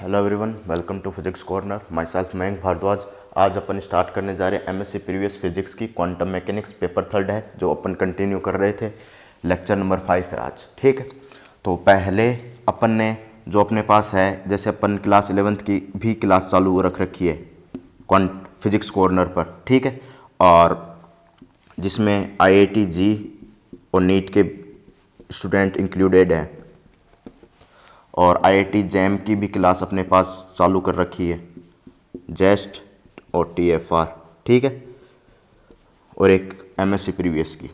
Hello everyone, welcome to physics corner. Myself Mayank Bhardwaj. आज अपन start करने जा रहे हैं एमएससी प्रीवियस फिजिक्स की क्वांटम मैकेनिक्स। पेपर 3 है जो अपन कंटिन्यू कर रहे थे। लेक्चर नंबर 5 है आज, ठीक है। तो पहले अपन ने जो अपने पास है, जैसे अपन क्लास 11th की भी क्लास चालू रख रखी है फिजिक्स कॉर्नर पर, ठीक है। और जिसमें IIT जी और नीट के स्टूडेंट इंक्लूडेड हैं, और IIT जैम की भी क्लास अपने पास चालू कर रखी है, जेस्ट और TFR, ठीक है। और एक MSc प्रीवियस की।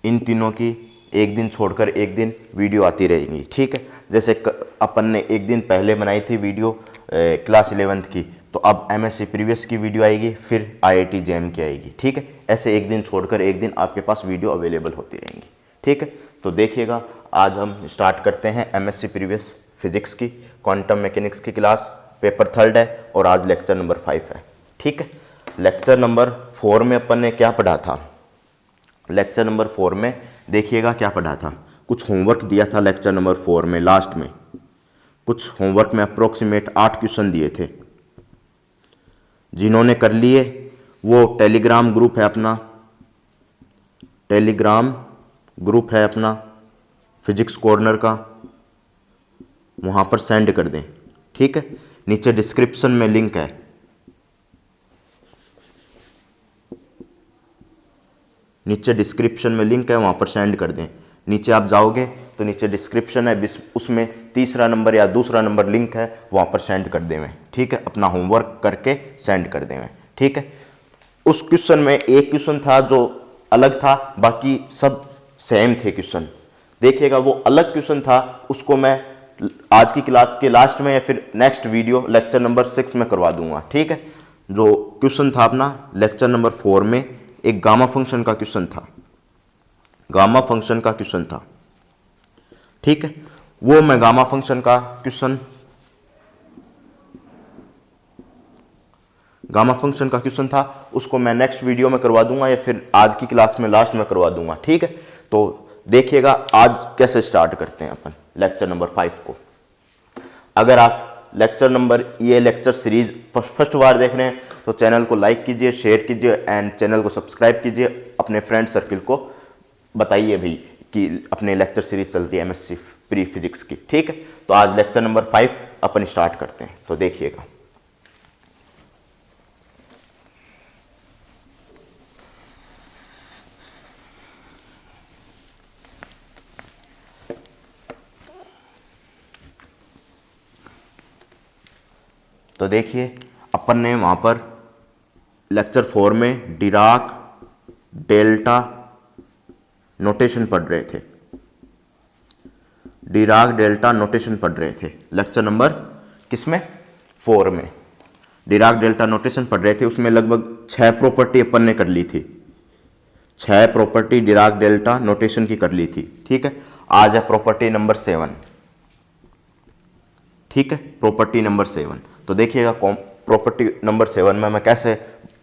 इन तीनों की एक दिन छोड़कर एक दिन वीडियो आती रहेंगी, ठीक है। जैसे अपन ने एक दिन पहले बनाई थी वीडियो क्लास 11th की, तो अब MSc प्रीवियस की वीडियो आएगी, फिर IIT जैम की आएगी, ठीक है। ऐसे एक दिन छोड़कर एक दिन आपके पास वीडियो अवेलेबल होती रहेंगी, ठीक है। तो देखिएगा, आज हम स्टार्ट करते हैं MSc प्रीवियस फिजिक्स की क्वांटम मैकेनिक्स की क्लास। पेपर 3 है और आज लेक्चर नंबर 5 है, ठीक है। लेक्चर नंबर 4 में अपन ने क्या पढ़ा था? लेक्चर नंबर 4 में देखिएगा क्या पढ़ा था। कुछ होमवर्क दिया था लेक्चर नंबर 4 में, लास्ट में कुछ होमवर्क में अप्रोक्सीमेट 8 क्वेश्चन दिए थे। जिन्होंने कर लिए वो टेलीग्राम ग्रुप है अपना, टेलीग्राम ग्रुप है अपना फिजिक्स कॉर्नर का, वहाँ पर सेंड कर दें, ठीक है। नीचे डिस्क्रिप्शन में लिंक है, नीचे डिस्क्रिप्शन में लिंक है, वहाँ पर सेंड कर दें। नीचे आप जाओगे तो नीचे डिस्क्रिप्शन है, उसमें तीसरा नंबर या दूसरा नंबर लिंक है, वहाँ पर सेंड कर देवें, ठीक है। अपना होमवर्क करके सेंड कर देवें, ठीक है। उस क्वेश्चन में एक क्वेश्चन था जो अलग था, बाकी सब सेम थे क्वेश्चन। देखिएगा, वो अलग क्वेश्चन था, उसको मैं आज की क्लास के लास्ट में या फिर नेक्स्ट वीडियो लेक्चर नंबर 6 में करवा दूंगा, ठीक है। जो क्वेश्चन था अपना लेक्चर नंबर 4 में, एक गामा फंक्शन का क्वेश्चन था, गामा फंक्शन का क्वेश्चन था, ठीक है। वो मैं गामा फंक्शन का क्वेश्चन, गामा फंक्शन का क्वेश्चन था, उसको मैं नेक्स्ट वीडियो में करवा दूंगा या फिर आज की क्लास में लास्ट में करवा दूंगा, ठीक है। तो देखिएगा आज कैसे स्टार्ट करते हैं अपन लेक्चर नंबर 5 को। अगर आप लेक्चर नंबर, ये लेक्चर सीरीज फर्स्ट बार देख रहे हैं तो चैनल को लाइक कीजिए, शेयर कीजिए एंड चैनल को सब्सक्राइब कीजिए। अपने फ्रेंड सर्किल को बताइए भी कि अपने लेक्चर सीरीज चल रही है MSc प्री फिजिक्स की, ठीक है। तो आज लेक्चर नंबर 5 अपन स्टार्ट करते हैं, तो देखिएगा। तो देखिए, अपन ने वहाँ पर लेक्चर 4 में डिराक डेल्टा नोटेशन पढ़ रहे थे, डिराक डेल्टा नोटेशन पढ़ रहे थे लेक्चर नंबर किसमें? 4 में डिराक डेल्टा नोटेशन पढ़ रहे थे। उसमें लगभग 6 प्रॉपर्टी अपन ने कर ली थी, 6 प्रॉपर्टी डिराक डेल्टा नोटेशन की कर ली थी, ठीक है। आज है प्रॉपर्टी नंबर 7, ठीक है, प्रॉपर्टी नंबर 7। तो देखिएगा प्रॉपर्टी नंबर 7 में मैं कैसे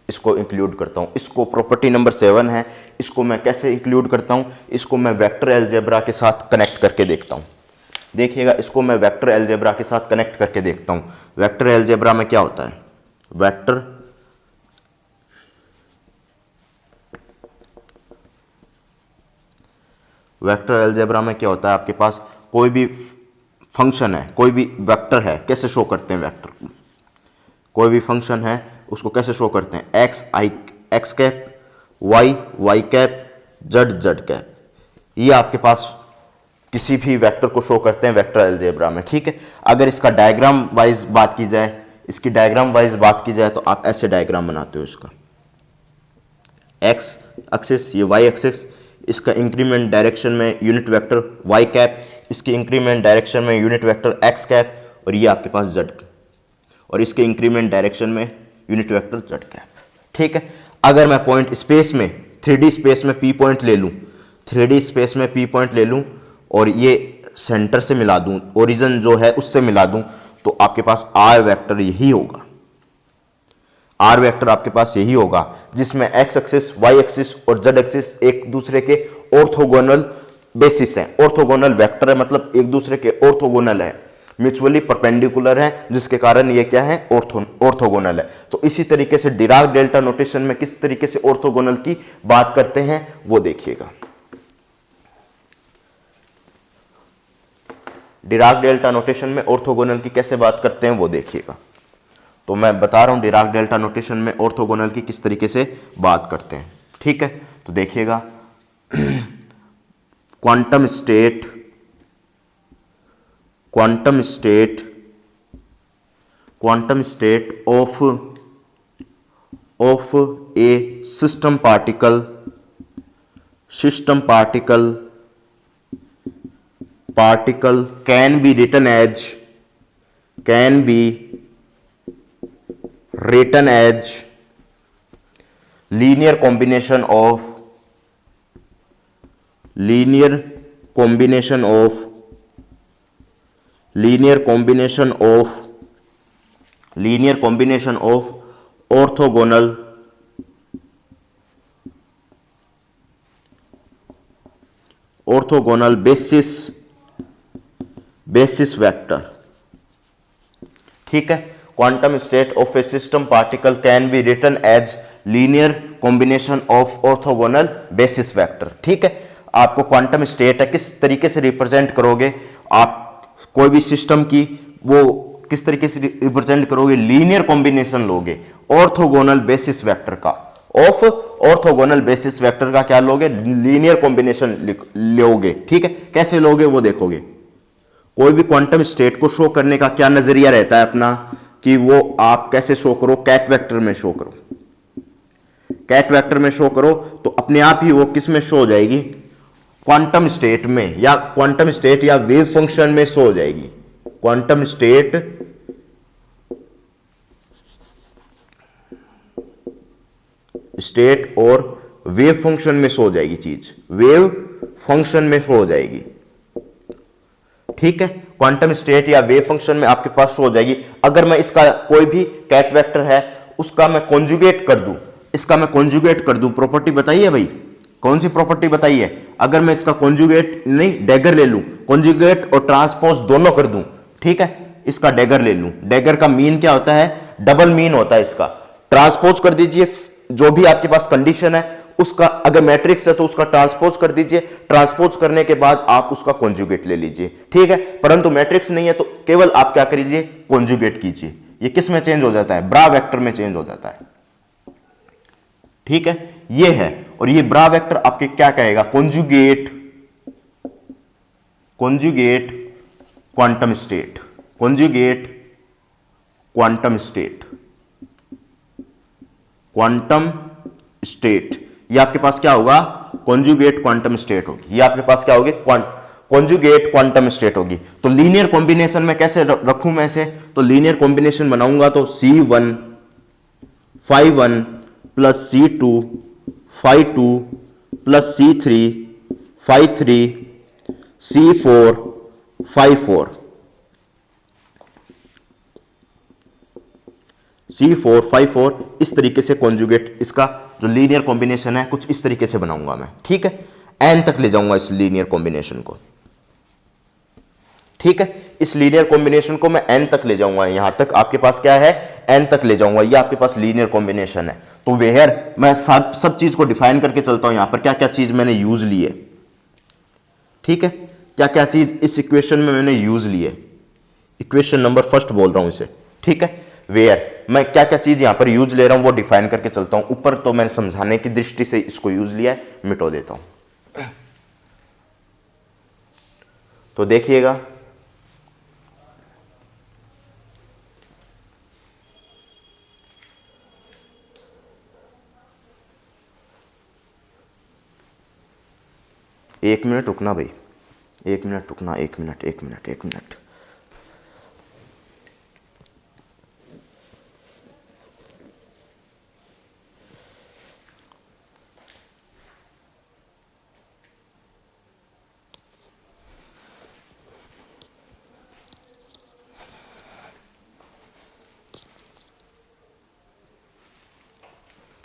इसको इंक्लूड करता हूँ। इसको प्रॉपर्टी नंबर 7 है, इसको मैं कैसे इंक्लूड करता हूँ, इसको मैं वेक्टर अलजेब्रा के साथ कनेक्ट करके देखता हूँ। देखिएगा, इसको मैं वेक्टर अलजेब्रा के साथ कनेक्ट करके देखता हूँ। वेक्टर अलजेब्रा में क्या होता है? वेक्टर अलजेब्रा में क्या होता है? आपके पास कोई भी फंक्शन है, कोई भी वेक्टर है, कैसे शो करते हैं वेक्टर को? कोई भी फंक्शन है उसको कैसे शो करते हैं? X cap, Y cap, Z cap. ये आपके पास किसी भी वेक्टर को शो करते हैं वेक्टर अलजेब्रा में, ठीक है। अगर इसका डायग्राम वाइज बात की जाए, इसकी डायग्राम वाइज बात की जाए तो आप ऐसे डायग्राम बनाते हो। इसका एक्स एक्सिस, ये वाई एक्सिस, इसका इंक्रीमेंट डायरेक्शन में यूनिट वेक्टर वाई कैप, इसके इंक्रीमेंट डायरेक्शन में यूनिट वेक्टर एक्स कैप, और ये आपके पास जेड, और इसके इंक्रीमेंट डायरेक्शन में यूनिट वेक्टर जेड कैप, ठीक है। अगर मैं पॉइंट स्पेस में 3D स्पेस में P पॉइंट ले लूँ, 3D स्पेस में P पॉइंट ले लूँ और ये सेंटर से मिला दूँ, ओरिजिन जो है उससे मिला दूँ, तो आपके पास R वेक्टर यही होगा। R वेक्टर आपके पास यही होगा जिसमें एक्स एक्सिस, वाई एक्सिस और जेड एक्सिस एक दूसरे के ऑर्थोगोनल बेसिस है, ऑर्थोगोनल वेक्टर है, मतलब एक दूसरे के ऑर्थोगोनल है, म्यूचुअली परपेंडिकुलर है, जिसके कारण ये क्या है, ऑर्थोगोनल है। तो इसी तरीके से डिराक डेल्टा नोटेशन में किस तरीके से ऑर्थोगोनल की बात करते हैं वो देखिएगा। डिराक डेल्टा नोटेशन में ऑर्थोगोनल की कैसे बात करते हैं वो देखिएगा। तो मैं बता रहा हूं डिराक डेल्टा नोटेशन में ऑर्थोगोनल की किस तरीके से बात करते हैं, ठीक है। तो देखिएगा, quantum state of a system particle can be written as linear combination of orthogonal basis vector, ठीक है। Quantum state of a system particle can be written as linear combination of orthogonal basis vector, ठीक है। आपको quantum state है, किस तरीके से represent करोगे आप कोई भी सिस्टम की, वो किस तरीके से रिप्रेजेंट करोगे, लीनियर कॉम्बिनेशन लोगे ऑर्थोगोनल बेसिस वेक्टर का, ऑफ ऑर्थोगोनल बेसिस वेक्टर का क्या लोगे, लीनियर कॉम्बिनेशन लोगे, ठीक है। कैसे लोगे वो देखोगे। कोई भी क्वांटम स्टेट को शो करने का क्या नजरिया रहता है अपना, कि वो आप कैसे शो करो, कैट वेक्टर में शो करो। कैट वेक्टर में शो करो तो अपने आप ही वो किस में शो हो जाएगी, क्वांटम स्टेट में, या क्वांटम स्टेट या वेव फंक्शन में शो हो जाएगी। क्वांटम स्टेट और वेव फंक्शन में शो हो जाएगी, चीज वेव फंक्शन में शो हो जाएगी, ठीक है। क्वांटम स्टेट या वेव फंक्शन में आपके पास शो हो जाएगी। अगर मैं इसका कोई भी कैट वेक्टर है उसका मैं कॉन्जुगेट कर दूं, प्रॉपर्टी बताइए भाई, कौन सी प्रॉपर्टी बताइए। अगर मैं इसका कॉन्जुगेट नहीं, डैगर ले लूं, कॉन्जुगेट और ट्रांसपोज दोनों कर दूं, ठीक है। इसका डैगर ले लूं, डैगर का मीन क्या होता है, डबल मीन होता है इसका। ट्रांसपोज कर दीजिए, जो भी आपके पास कंडीशन है उसका, अगर मैट्रिक्स है तो उसका ट्रांसपोज कर दीजिए, ट्रांसपोज करने के बाद आप उसका कॉन्जुगेट ले लीजिए, ठीक है। परंतु मैट्रिक्स नहीं है तो केवल आप क्या करिए, कॉन्जुगेट कीजिए। ये किस में चेंज हो जाता है, ब्रा वेक्टर में चेंज हो जाता है, ठीक है। ये है, और ये ब्रा वेक्टर आपके क्या कहेगा, कॉन्जुगेट क्वांटम स्टेट, ये आपके पास क्या होगा, कॉन्जुगेट क्वांटम स्टेट होगी। ये आपके पास क्या होगी, कॉन्जुगेट क्वांटम स्टेट होगी। तो लीनियर कॉम्बिनेशन में कैसे रखूं मैं इसे, तो लीनियर कॉम्बिनेशन बनाऊंगा तो C1 φ1 plus C2 φ2 plus C3 φ3 C4 φ4 C4 φ4, इस तरीके से कॉन्जुगेट, इसका जो लीनियर कॉम्बिनेशन है कुछ इस तरीके से बनाऊंगा मैं, ठीक है। n तक ले जाऊंगा इस लीनियर कॉम्बिनेशन को, ठीक है। इस लीनियर कॉम्बिनेशन को मैं n तक ले जाऊंगा, यहां तक आपके पास क्या है, n तक ले जाऊंगा। ये आपके पास लीनियर कॉम्बिनेशन है। तो वेयर मैं सब चीज को डिफाइन करके चलता हूं, यहां पर क्या क्या चीज मैंने यूज ली है, ठीक है। क्या क्या चीज इस इक्वेशन में मैंने यूज ली है, इक्वेशन नंबर फर्स्ट बोल रहा हूं इसे, ठीक है। वेयर मैं क्या क्या चीज यहां पर यूज ले रहा हूं वो डिफाइन करके चलता हूं। ऊपर तो मैंने समझाने की दृष्टि से इसको यूज लिया है, मिटो देता हूं। तो देखिएगा, एक मिनट रुकना भाई, एक मिनट रुकना, एक मिनट।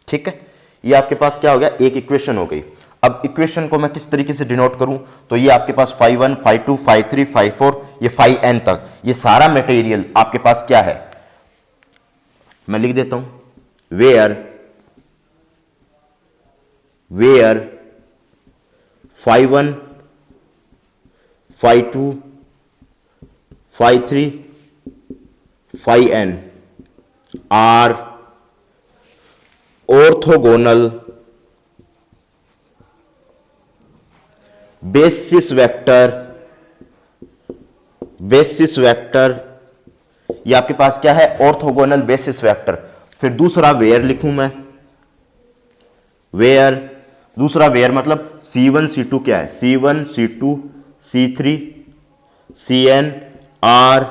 ठीक है, ये आपके पास क्या हो गया, एक इक्वेशन हो गई। अब इक्वेशन को मैं किस तरीके से डिनोट करूं, तो ये आपके पास फाई 1 फाई 2 फाई 3 फाई 4 ये फाई n तक ये सारा मटेरियल आपके पास क्या है, मैं लिख देता हूं where phi 1 phi 2 phi 3 phi n are orthogonal basis vector ये आपके पास क्या है, ऑर्थोगोनल बेसिस वेक्टर। फिर दूसरा वेयर लिखूं मैं, दूसरा वेयर मतलब C1 C2 क्या है, C1 C2 C3 Cn are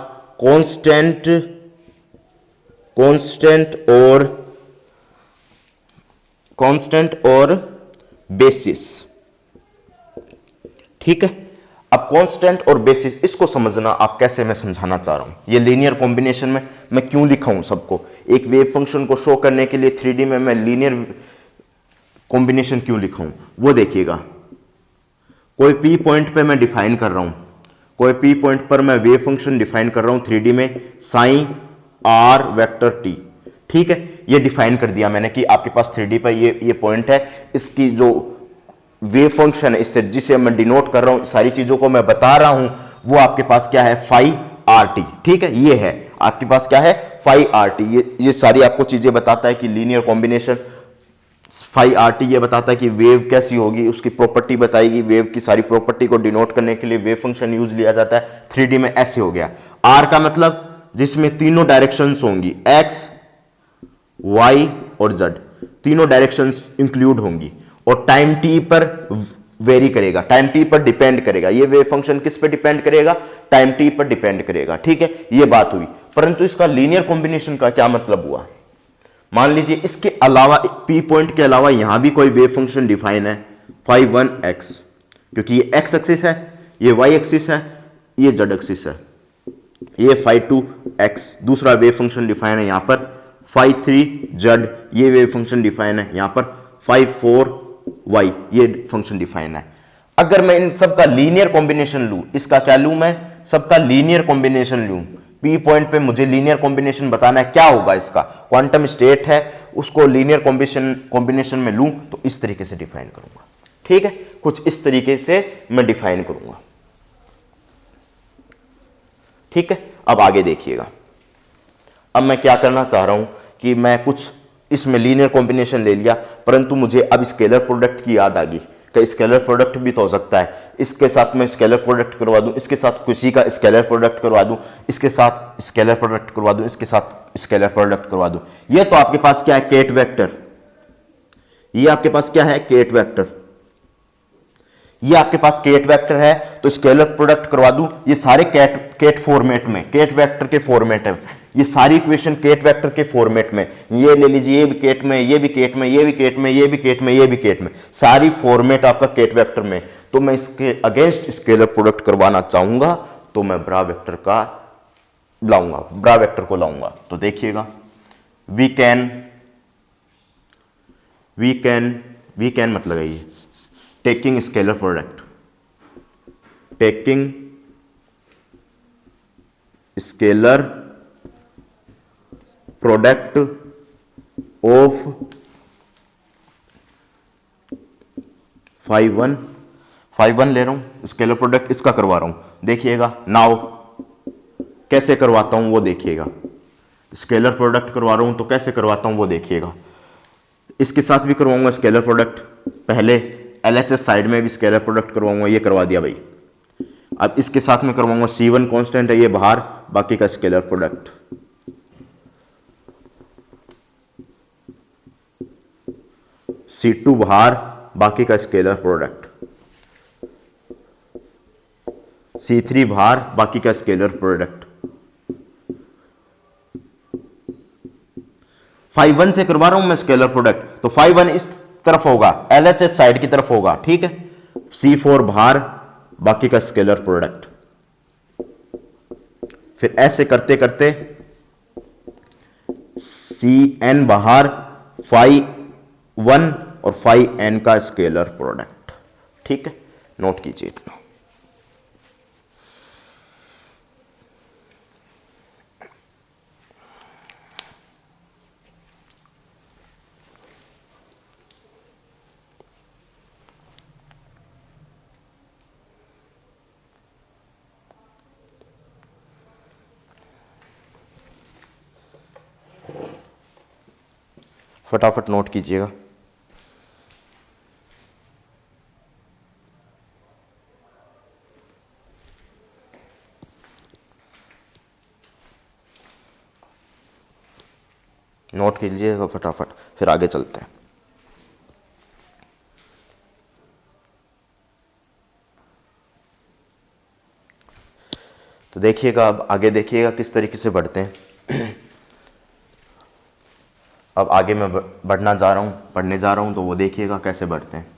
constant और बेसिस। ठीक है, अब कांस्टेंट और बेसिस इसको समझना आप कैसे, मैं समझाना चाह रहा हूं। ये लीनियर कॉम्बिनेशन में मैं क्यों लिखा हूं सबको, एक वेव फंक्शन को शो करने के लिए 3D में मैं लीनियर कॉम्बिनेशन क्यों लिखा हूं वो देखिएगा। कोई पी पॉइंट पे मैं डिफाइन कर रहा हूं, कोई पी पॉइंट पर मैं वेव फंक्शन डिफाइन कर रहा हूं 3D में साइन आर वेक्टर टी। ठीक है, ये डिफाइन कर दिया मैंने कि आपके पास 3D पर ये पॉइंट है, इसकी जो वेव फंक्शन है इससे जिसे मैं डिनोट कर रहा हूं, सारी चीजों को मैं बता रहा हूं, वो आपके पास क्या है, फाई आर टी। ठीक है, ये है आपके पास क्या है, फाई आर टी। ये सारी आपको चीजें बताता है कि linear combination phi R T ये बताता है कि वेव कैसी होगी, उसकी प्रॉपर्टी बताएगी। वेव की सारी प्रॉपर्टी को डिनोट करने के लिए वेव फंक्शन यूज लिया जाता है। 3D में ऐसे हो गया। आर का मतलब जिसमें तीनों डायरेक्शंस होंगी, एक्स वाई और जेड, तीनों डायरेक्शंस इंक्लूड होंगी और टाइम टी पर वेरी करेगा, टाइम टी पर डिपेंड करेगा। ये वेव फंक्शन किस पे डिपेंड करेगा, टाइम टी पर डिपेंड करेगा। ठीक है, ये बात हुई। परंतु इसका लीनियर कॉम्बिनेशन का क्या मतलब हुआ, मान लीजिए इसके अलावा पी पॉइंट के अलावा यहां भी कोई वेव फंक्शन डिफाइन है फाई 1 एक्स, क्योंकि ये एक्स एक्सिस है, ये वाई एक्सिस है, ये जेड एक्सिस है। ये फाई 2 एक्स दूसरा वेव फंक्शन डिफाइन है यहां पर, फाई 3 जेड ये वेव फंक्शन डिफाइन है यहां पर, फाई 4 वाई ये फंक्शन डिफाइन है। अगर मैं इन सब का लीनियर कॉम्बिनेशन लूं, इसका क्या लूं मैं, सबका लीनियर कॉम्बिनेशन लूं, पी पॉइंट पे मुझे लीनियर कॉम्बिनेशन बताना है, क्या होगा इसका क्वांटम स्टेट है, उसको लीनियर कॉम्बिनेशन में लूं तो इस तरीके से डिफाइन करूंगा। ठीक है, कुछ इस तरीके से मैं डिफाइन करूंगा। ठीक है, अब आगे देखिएगा। अब मैं क्या करना चाह रहा हूं कि मैं कुछ इसमें लीनियर कॉम्बिनेशन ले लिया, परंतु मुझे अब स्केलर प्रोडक्ट की याद आ गई कि स्केलर प्रोडक्ट भी तो हो सकता है। इसके साथ मैं स्केलर प्रोडक्ट करवा दूं, इसके साथ किसी का स्केलर प्रोडक्ट करवा दूं, इसके साथ स्केलर प्रोडक्ट करवा दूं, इसके साथ स्केलर प्रोडक्ट करवा दूं। ये तो आपके पास क्या है, केट वेक्टर। ये आपके पास क्या है, केट वेक्टर। ये आपके पास केट वेक्टर है तो स्केलर प्रोडक्ट करवा दूं। ये सारे केट फॉर्मेट में, केट वेक्टर के फॉर्मेट है, ये सारी इक्वेशन केट वेक्टर के फॉर्मेट में। ये ले लीजिए, ये भी केट में, ये भी केट में, ये भी केट में, ये भी केट में, ये भी केट में, सारी फॉर्मेट आपका केट वेक्टर में। तो मैं इसके अगेंस्ट स्केलर प्रोडक्ट करवाना चाहूंगा तो मैं ब्रा वेक्टर का लाऊंगा, ब्रा वेक्टर को लाऊंगा। तो देखिएगा, वी कैन मत लगाइए, taking scalar product, taking scalar product of phi 1 ले रहा हूं, स्केलर प्रोडक्ट इसका करवा रहा हूं। देखिएगा नाउ कैसे करवाता हूं वो देखिएगा, स्केलर प्रोडक्ट करवा रहा हूं तो कैसे करवाता हूं वो देखिएगा। इसके साथ भी करवाऊंगा स्केलर प्रोडक्ट, पहले LHS साइड में भी स्केलर प्रोडक्ट करवाऊंगा, ये करवा दिया भाई। अब इसके साथ में करवाऊंगा C1 कांस्टेंट है, ये बाहर, बाकी का स्केलर प्रोडक्ट। C2 बाहर, बाकी का स्केलर प्रोडक्ट। C3 बाहर, बाकी का स्केलर प्रोडक्ट। फाई 1 से करवा रहा हूं मैं स्केलर प्रोडक्ट, तो फाई 1 इस तरफ होगा, LHS साइड की तरफ होगा। ठीक है, C4 बाहर, बाकी का स्केलर प्रोडक्ट। फिर ऐसे करते करते Cn बाहर, फाई 1 और फाई n का स्केलर प्रोडक्ट। ठीक है, नोट कीजिए इतना। फटाफट नोट कीजिएगा। नोट कीजिएगा फटाफट, फिर आगे चलते हैं। तो देखिएगा, अब आगे देखिएगा किस तरीके से बढ़ते हैं। अब आगे मैं बढ़ने जा रहा हूँ, तो वो देखिएगा कैसे बढ़ते हैं।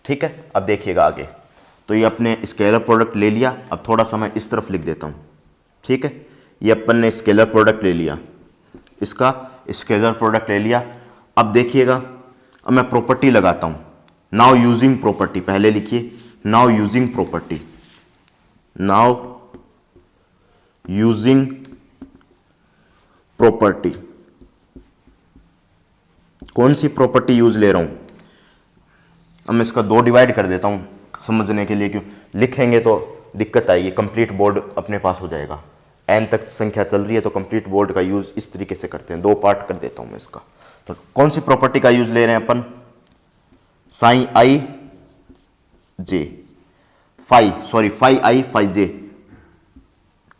ठीक है, अब देखिएगा आगे। तो ये अपने स्केलर प्रोडक्ट ले लिया। अब थोड़ा सा मैं इस तरफ लिख देता हूँ। ठीक है, ये अपन ने स्केलर प्रोडक्ट ले लिया, इसका स्केलर प्रोडक्ट ले लिया। अब देखिएगा, अब मैं प्रॉपर्टी लगाता हूँ। नाउ यूजिंग प्रॉपर्टी, पहले लिखिए now using property. Now using property, कौन सी प्रॉपर्टी यूज ले रहा हूँ? अब मैं इसका 2 डिवाइड कर देता हूँ समझने के लिए, क्यों लिखेंगे तो दिक्कत आएगी। कंप्लीट बोर्ड अपने पास हो जाएगा, n तक संख्या चल रही है तो कंप्लीट बोर्ड का यूज इस तरीके से करते हैं। 2 पार्ट कर देता हूँ मैं इसका। तो कौन सी प्रॉपर्टी का यूज ले रहे हैं अपन? Psi i j phi j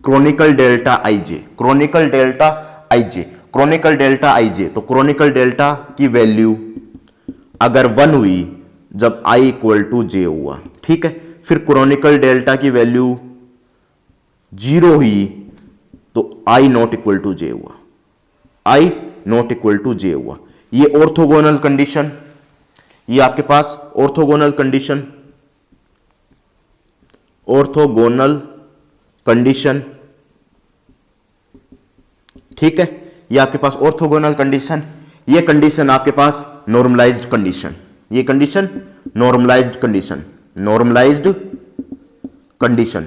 kronecker delta i j, kronecker delta i j, kronecker delta i j. तो क्रॉनिकल डेल्टा की वैल्यू अगर 1 हुई जब i इक्वल टू जे हुआ, ठीक है। फिर क्रॉनिकल डेल्टा की वैल्यू 0 हुई तो i not equal to J हुआ, i not equal to J हुआ। ये ऑर्थोगोनल कंडीशन, ये आपके पास ऑर्थोगोनल कंडीशन, ऑर्थोगोनल कंडीशन, ठीक है। ये आपके पास ऑर्थोगोनल कंडीशन, ये कंडीशन आपके पास नॉर्मलाइज्ड कंडीशन, ये condition normalised condition, normalised condition,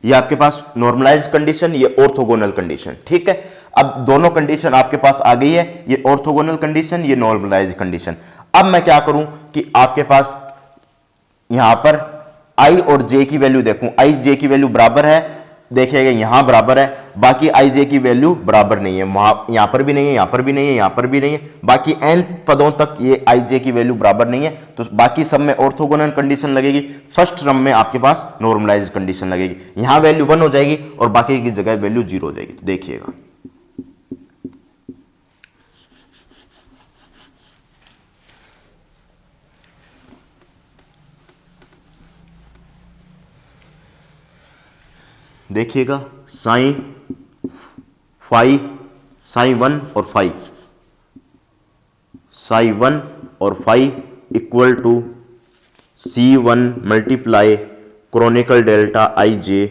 ये आपके पास नॉर्मलाइज्ड कंडीशन, ये ऑर्थोगोनल कंडीशन, ठीक है। अब दोनों कंडीशन आपके पास आ गई है, ये ऑर्थोगोनल कंडीशन, ये नॉर्मलाइज्ड कंडीशन। अब मैं क्या करूं कि आपके पास यहां पर i और j की वैल्यू देखूं। i j की वैल्यू बराबर है, देखिएगा यहां बराबर है, बाकी i j की वैल्यू बराबर नहीं है, यहां पर भी नहीं है, यहां पर भी नहीं है, यहां पर भी नहीं है, बाकी n पदों तक ये i j की वैल्यू बराबर नहीं है। तो बाकी सब में ऑर्थोगोनल कंडीशन लगेगी, फर्स्ट टर्म में आपके पास नॉर्मलाइज्ड कंडीशन लगेगी। यहां वैल्यू 1 हो जाएगी और बाकी की जगह वैल्यू 0 हो जाएगी। देखिएगा देखिएगा साइन फाई, साइन 1 और फाई, साइन 1 और phi equal to C1 multiply kronecker delta i j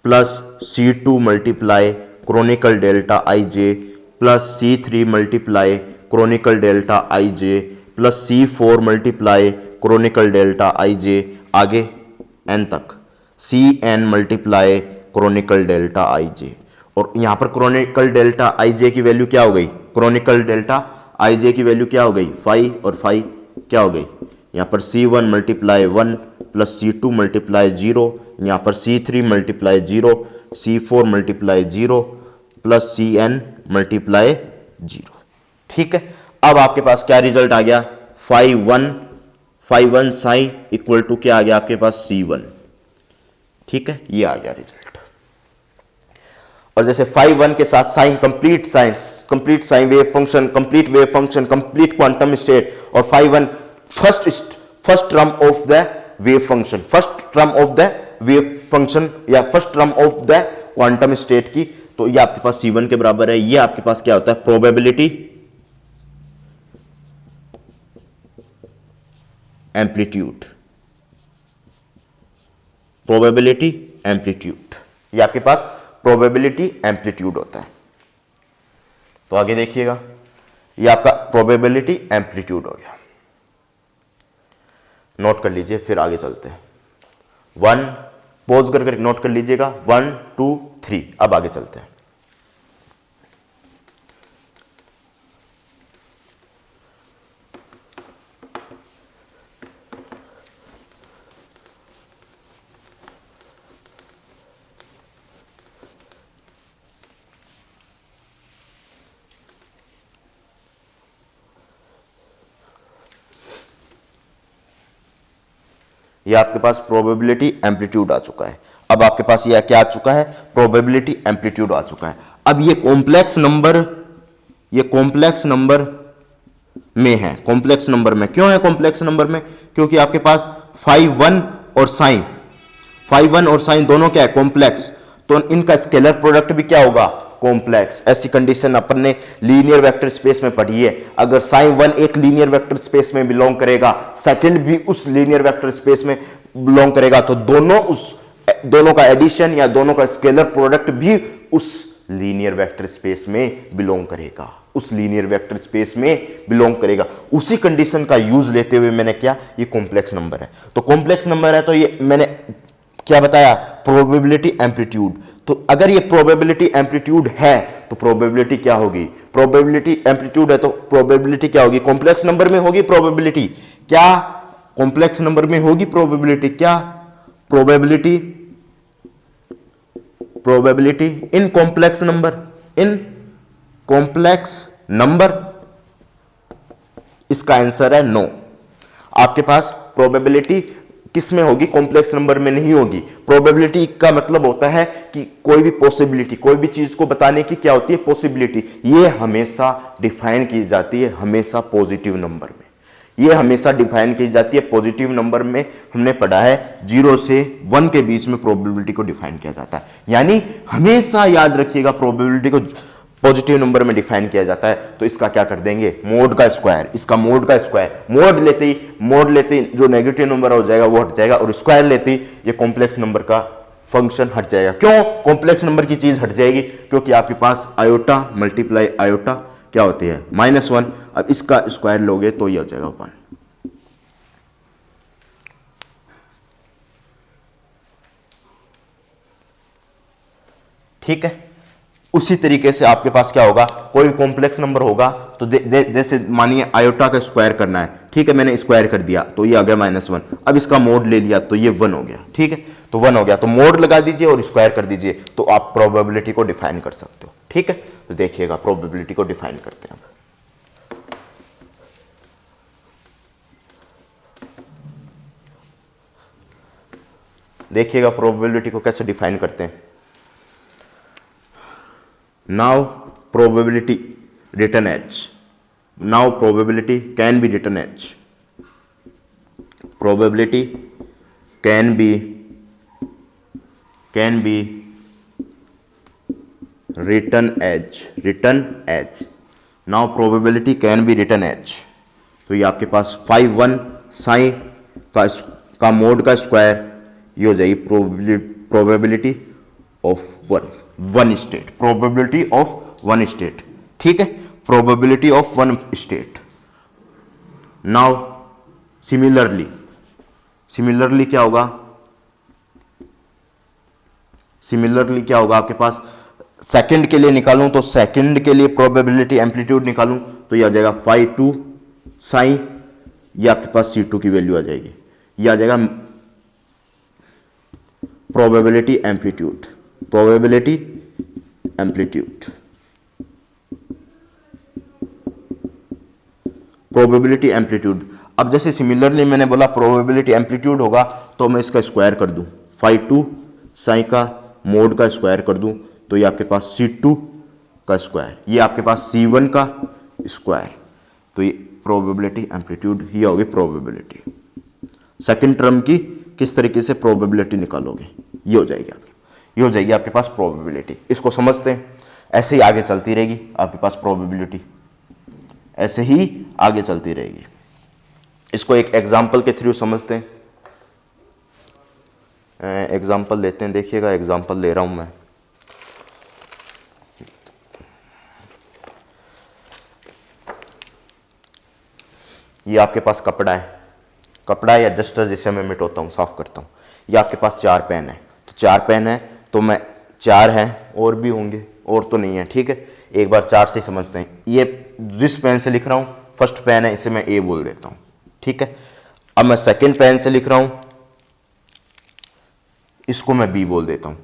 plus C2 multiply kronecker delta i j plus C3 multiply kronecker delta i j plus C4 multiply kronecker delta i j, आगे n तक Cn multiply kronecker delta i j. और यहां पर Chronicle delta i जे की value क्या हो गई? Chronicle delta i जे की वैल्यू क्या हो गई? फाई, और फाई क्या हो गई? यहां पर C1 multiply 1 plus C2 multiply 0, यहां पर C3 multiply 0, C4 multiply 0 plus Cn multiply 0, ठीक है। अब आपके पास क्या रिजल्ट आ गया? फाई 1 साइन इक्वल टू क्या आ गया आपके पास? C1, ठीक है, ये आ गया रिजल्ट। और जैसे फाई 1 के साथ psi complete psi wave function, complete wave function, complete quantum state, और phi 1 first term of the wave function, first term of the wave function या first term of the quantum state की, तो ये आपके पास C1 के बराबर है। ये आपके पास क्या होता है, प्रोबेबिलिटी एम्पलीट्यूड, प्रोबेबिलिटी एम्पलीट्यूड, ये आपके पास प्रोबेबिलिटी एम्पलीट्यूड होता है। तो आगे देखिएगा, ये आपका प्रोबेबिलिटी एम्पलीट्यूड हो गया, नोट कर लीजिए, फिर आगे चलते हैं। 1 पॉज करके नोट कर लीजिएगा, 1 2 3, अब आगे चलते हैं। ये आपके पास प्रोबेबिलिटी एम्पलीट्यूड आ चुका है। अब आपके पास ये क्या आ चुका है, प्रोबेबिलिटी एम्पलीट्यूड आ चुका है। अब ये कॉम्प्लेक्स नंबर, ये कॉम्प्लेक्स नंबर में है। कॉम्प्लेक्स नंबर में क्यों है, कॉम्प्लेक्स नंबर में क्योंकि आपके पास 5 1 और साइन, 5 1 और साइन दोनों क्या है, कॉम्प्लेक्स, तो इनका स्केलर प्रोडक्ट भी क्या होगा, कॉम्प्लेक्स। ऐसी कंडीशन अपन ने लीनियर वेक्टर स्पेस में पढ़ी है। अगर साइन 1 एक लीनियर वेक्टर स्पेस में बिलोंग करेगा, सेकंड भी उस लीनियर वेक्टर स्पेस में बिलोंग करेगा, तो दोनों का एडिशन या दोनों का स्केलर प्रोडक्ट भी उस लीनियर वेक्टर स्पेस में बिलोंग करेगा, उस लीनियर वेक्टर स्पेस में बिलोंग करेगा। उसी कंडीशन का यूज लेते हुए मैंने क्या, ये कॉम्प्लेक्स नंबर है। तो कॉम्प्लेक्स नंबर है तो ये मैंने क्या बताया, प्रोबेबिलिटी एम्पलीट्यूड। तो अगर ये प्रोबेबिलिटी एम्पलीट्यूड है तो प्रोबेबिलिटी क्या होगी, प्रोबेबिलिटी एम्पलीट्यूड है तो प्रोबेबिलिटी क्या होगी, कॉम्प्लेक्स नंबर में होगी प्रोबेबिलिटी क्या, कॉम्प्लेक्स नंबर में होगी प्रोबेबिलिटी क्या, probability in complex number, in complex number. इसका आंसर है नो। आपके पास प्रोबेबिलिटी किस में होगी, कॉम्प्लेक्स नंबर में नहीं होगी। प्रोबेबिलिटी का मतलब होता है कि कोई भी पॉसिबिलिटी, कोई भी चीज को बताने की क्या होती है, पॉसिबिलिटी, ये हमेशा डिफाइन की जाती है हमेशा पॉजिटिव नंबर में, ये हमेशा डिफाइन की जाती है पॉजिटिव नंबर में। हमने पढ़ा है 0 से 1 के बीच में प्रोबेबिलिटी को डिफाइन किया जाता है। यानी हमेशा याद रखिएगा प्रोबेबिलिटी को पॉजिटिव नंबर में डिफाइन किया जाता है। तो इसका क्या कर देंगे, मोड का स्क्वायर, इसका मोड का स्क्वायर, मोड लेते ही जो नेगेटिव नंबर हो जाएगा वो हट जाएगा, और स्क्वायर लेते ही ये कॉम्प्लेक्स नंबर का फंक्शन हट जाएगा। क्यों कॉम्प्लेक्स नंबर की चीज हट जाएगी, क्योंकि आपके पास आयोटा मल्टीप्लाई आयोटा क्या होती है, -1। अब इसका स्क्वायर लोगे तो ये हो जाएगा 1। ठीक है, उसी तरीके से आपके पास क्या होगा, कोई भी कॉम्प्लेक्स नंबर होगा तो जैसे मानिए आयोटा का स्क्वायर करना है, ठीक है, मैंने स्क्वायर कर दिया तो ये आ गया -1। अब इसका मोड ले लिया तो ये 1 हो गया, ठीक है, तो 1 हो गया, तो मोड लगा दीजिए और स्क्वायर कर दीजिए, तो आप प्रोबेबिलिटी को डिफाइन कर सकते हो। ठीक है, तो देखिएगा प्रोबेबिलिटी को डिफाइन करते हैं। देखिएगा प्रोबेबिलिटी को कैसे डिफाइन करते हैं। Now probability written as, now probability can be written as, probability can be written as, now probability can be written as, तो ये आपके पास 5 1 साइन का मोड का स्क्वायर, ये हो जाएगी probability of one state, probability of one state. ठीक है, probability of one state. Now similarly क्या होगा, सिमिलरली क्या होगा आपके पास, सेकंड के लिए निकालूं तो सेकंड के लिए प्रोबेबिलिटी एम्पलीट्यूड निकालूं तो ये आ जाएगा 5 2 साइन, ये आपके पास C2 की वैल्यू आ जाएगी, ये आ जाएगा probability amplitude, probability amplitude, probability amplitude. अब जैसे सिमिलरली मैंने बोला प्रोबेबिलिटी एम्पलीट्यूड होगा तो मैं इसका स्क्वायर कर दूं, 5 2 साइन का मोड का स्क्वायर कर दूं तो ये आपके पास C2 का स्क्वायर, ये आपके पास C1 का स्क्वायर, तो ये प्रोबेबिलिटी एम्पलीट्यूड, ये होगी प्रोबेबिलिटी। सेकंड टर्म की किस तरीके से प्रोबेबिलिटी निकालोगे, ये हो जाएगी आपकी, ये हो जाएगी आपके पास प्रोबेबिलिटी। इसको समझते हैं, ऐसे ही आगे चलती रहेगी आपके पास प्रोबेबिलिटी, ऐसे ही आगे चलती रहेगी। इसको एक एग्जाम्पल के थ्रू समझते हैं। एग्जाम्पल लेते हैं, देखिएगा एग्जाम्पल ले रहा हूं मैं। ये आपके पास कपड़ा है, कपड़ा या डस्टर जिसे मैं मिटाता हूँ, साफ करता हूँ। ये आपके पास 4 पेन है, तो 4 पेन है तो मैं 4 हैं, और भी होंगे, और तो नहीं है, ठीक है। एक बार 4 से समझते हैं। ये जिस पेन से लिख रहा हूँ फर्स्ट पेन है, इसे मैं ए बोल देता हूँ, ठीक है। अब मैं सेकंड पेन से लिख रहा हूँ, इसको मैं बी बोल देता हूँ।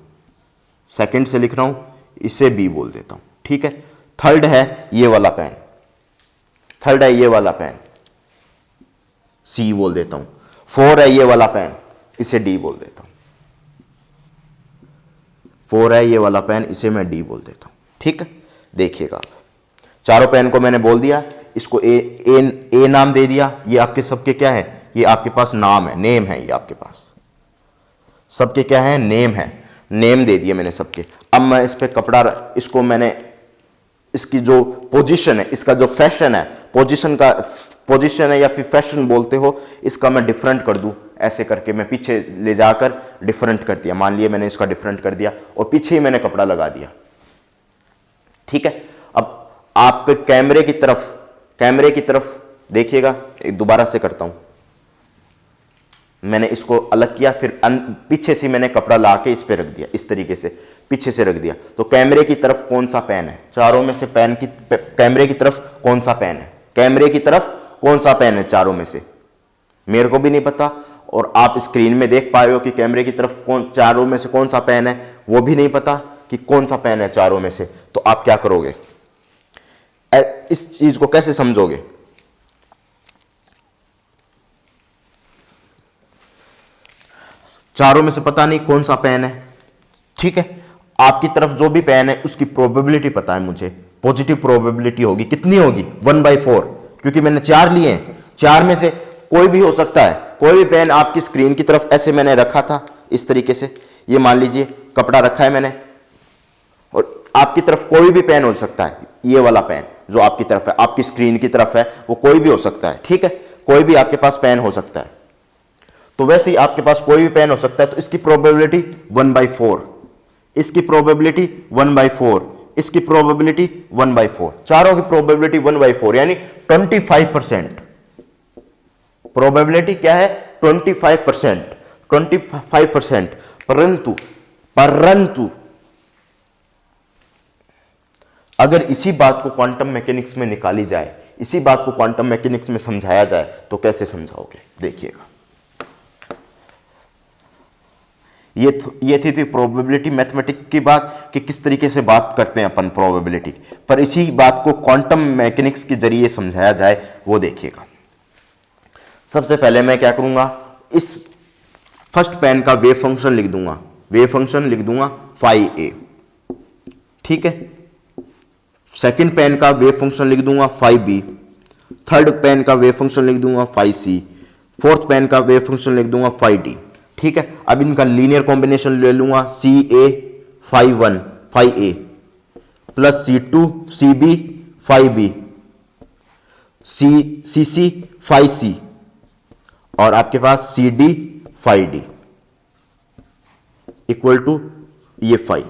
सेकंड से लिख रहा हूँ, इसे बी बोल देता हूँ, ठीक है। थर्ड है ये वाला पेन, थर्ड है ये वाला पेन, सी बोल देता हूं। 4 है ये वाला पेन, इसे डी बोल देता हूं। 4 है ये वाला पेन, इसे मैं डी बोल देता हूं, ठीक है। देखिएगा चारों पेन को मैंने बोल दिया, इसको ए नाम दे दिया। ये आपके सबके क्या है, ये आपके पास नाम है, नेम है, ये आपके पास सबके क्या है, नेम है, नेम दे दिए मैंने सबके। अब मैं इस पे कपड़ा, इसको मैंने, इसकी जो पोजीशन है, इसका जो फैशन है, पोजीशन है या फिर फैशन बोलते हो, इसका मैं डिफरेंट कर दूं, ऐसे करके मैं पीछे ले जाकर डिफरेंट कर दिया। मान लिया मैंने इसका डिफरेंट कर दिया और पीछे ही मैंने कपड़ा लगा दिया, ठीक है। अब आपके कैमरे की तरफ देखिएगा, दोबारा से करता हूं। मैंने इसको अलग किया, फिर पीछे से मैंने कपड़ा ला के इस पे रख दिया, इस तरीके से पीछे से रख दिया। तो कैमरे की तरफ कौन सा पेन है, चारों में से कैमरे की तरफ कौन सा पेन है, कैमरे की तरफ कौन सा पेन है चारों में से, मेरे को भी नहीं पता। और आप स्क्रीन में देख पा रहे हो कि कैमरे की तरफ चारों में से कौन सा पेन है, वो भी नहीं पता कि कौन सा पेन है चारों में से। तो आप क्या करोगे, इस चीज को कैसे समझोगे? चारों में से पता नहीं कौन सा पेन है, ठीक है। आपकी तरफ जो भी पेन है उसकी प्रोबेबिलिटी पता है मुझे, पॉजिटिव प्रोबेबिलिटी होगी, कितनी होगी 1/4, क्योंकि मैंने 4 लिए हैं, 4 में से कोई भी हो सकता है। कोई भी पेन आपकी स्क्रीन की तरफ ऐसे मैंने रखा था, इस तरीके से, ये मान लीजिए कपड़ा रखा है मैंने, और आपकी तरफ कोई भी पेन हो सकता है। ये वाला पेन जो आपकी तरफ है, आपकी स्क्रीन की तरफ है, वो कोई भी हो सकता है, ठीक है। कोई भी आपके पास पेन हो सकता है, तो वैसे ही आपके पास कोई भी पेन हो सकता है। तो इसकी प्रोबेबिलिटी 1/4, इसकी प्रोबेबिलिटी 1/4, इसकी प्रोबेबिलिटी 1/4, चारों की प्रोबेबिलिटी 1/4, यानी 25%। प्रोबेबिलिटी क्या है, 25%, 25%। परंतु अगर इसी बात को क्वांटम मैकेनिक्स में निकाली जाए, इसी बात को क्वांटम मैकेनिक्स में समझाया जाए, तो कैसे समझाओगे? देखिएगा, ये थी प्रोबेबिलिटी मैथमेटिक्स की बात, कि किस तरीके से बात करते हैं अपन प्रोबेबिलिटी, पर इसी बात को क्वांटम मैकेनिक्स के जरिए समझाया जाए, वो देखिएगा। सबसे पहले मैं क्या करूंगा, इस फर्स्ट पेन का वेव फंक्शन लिख दूंगा, वेव फंक्शन लिख दूंगा phi a, ठीक है। सेकंड पेन का वेव फंक्शन लिख दूंगा phi b, थर्ड पेन का वेव फंक्शन लिख दूंगा phi c, फोर्थ पेन का वेव फंक्शन लिख दूंगा phi d, ठीक है। अब इनका लीनियर कॉम्बिनेशन ले लूंगा, CA phi 1 phi a plus C2 CB phi b, CC phi c, और आपके पास CD phi d equal to ये phi।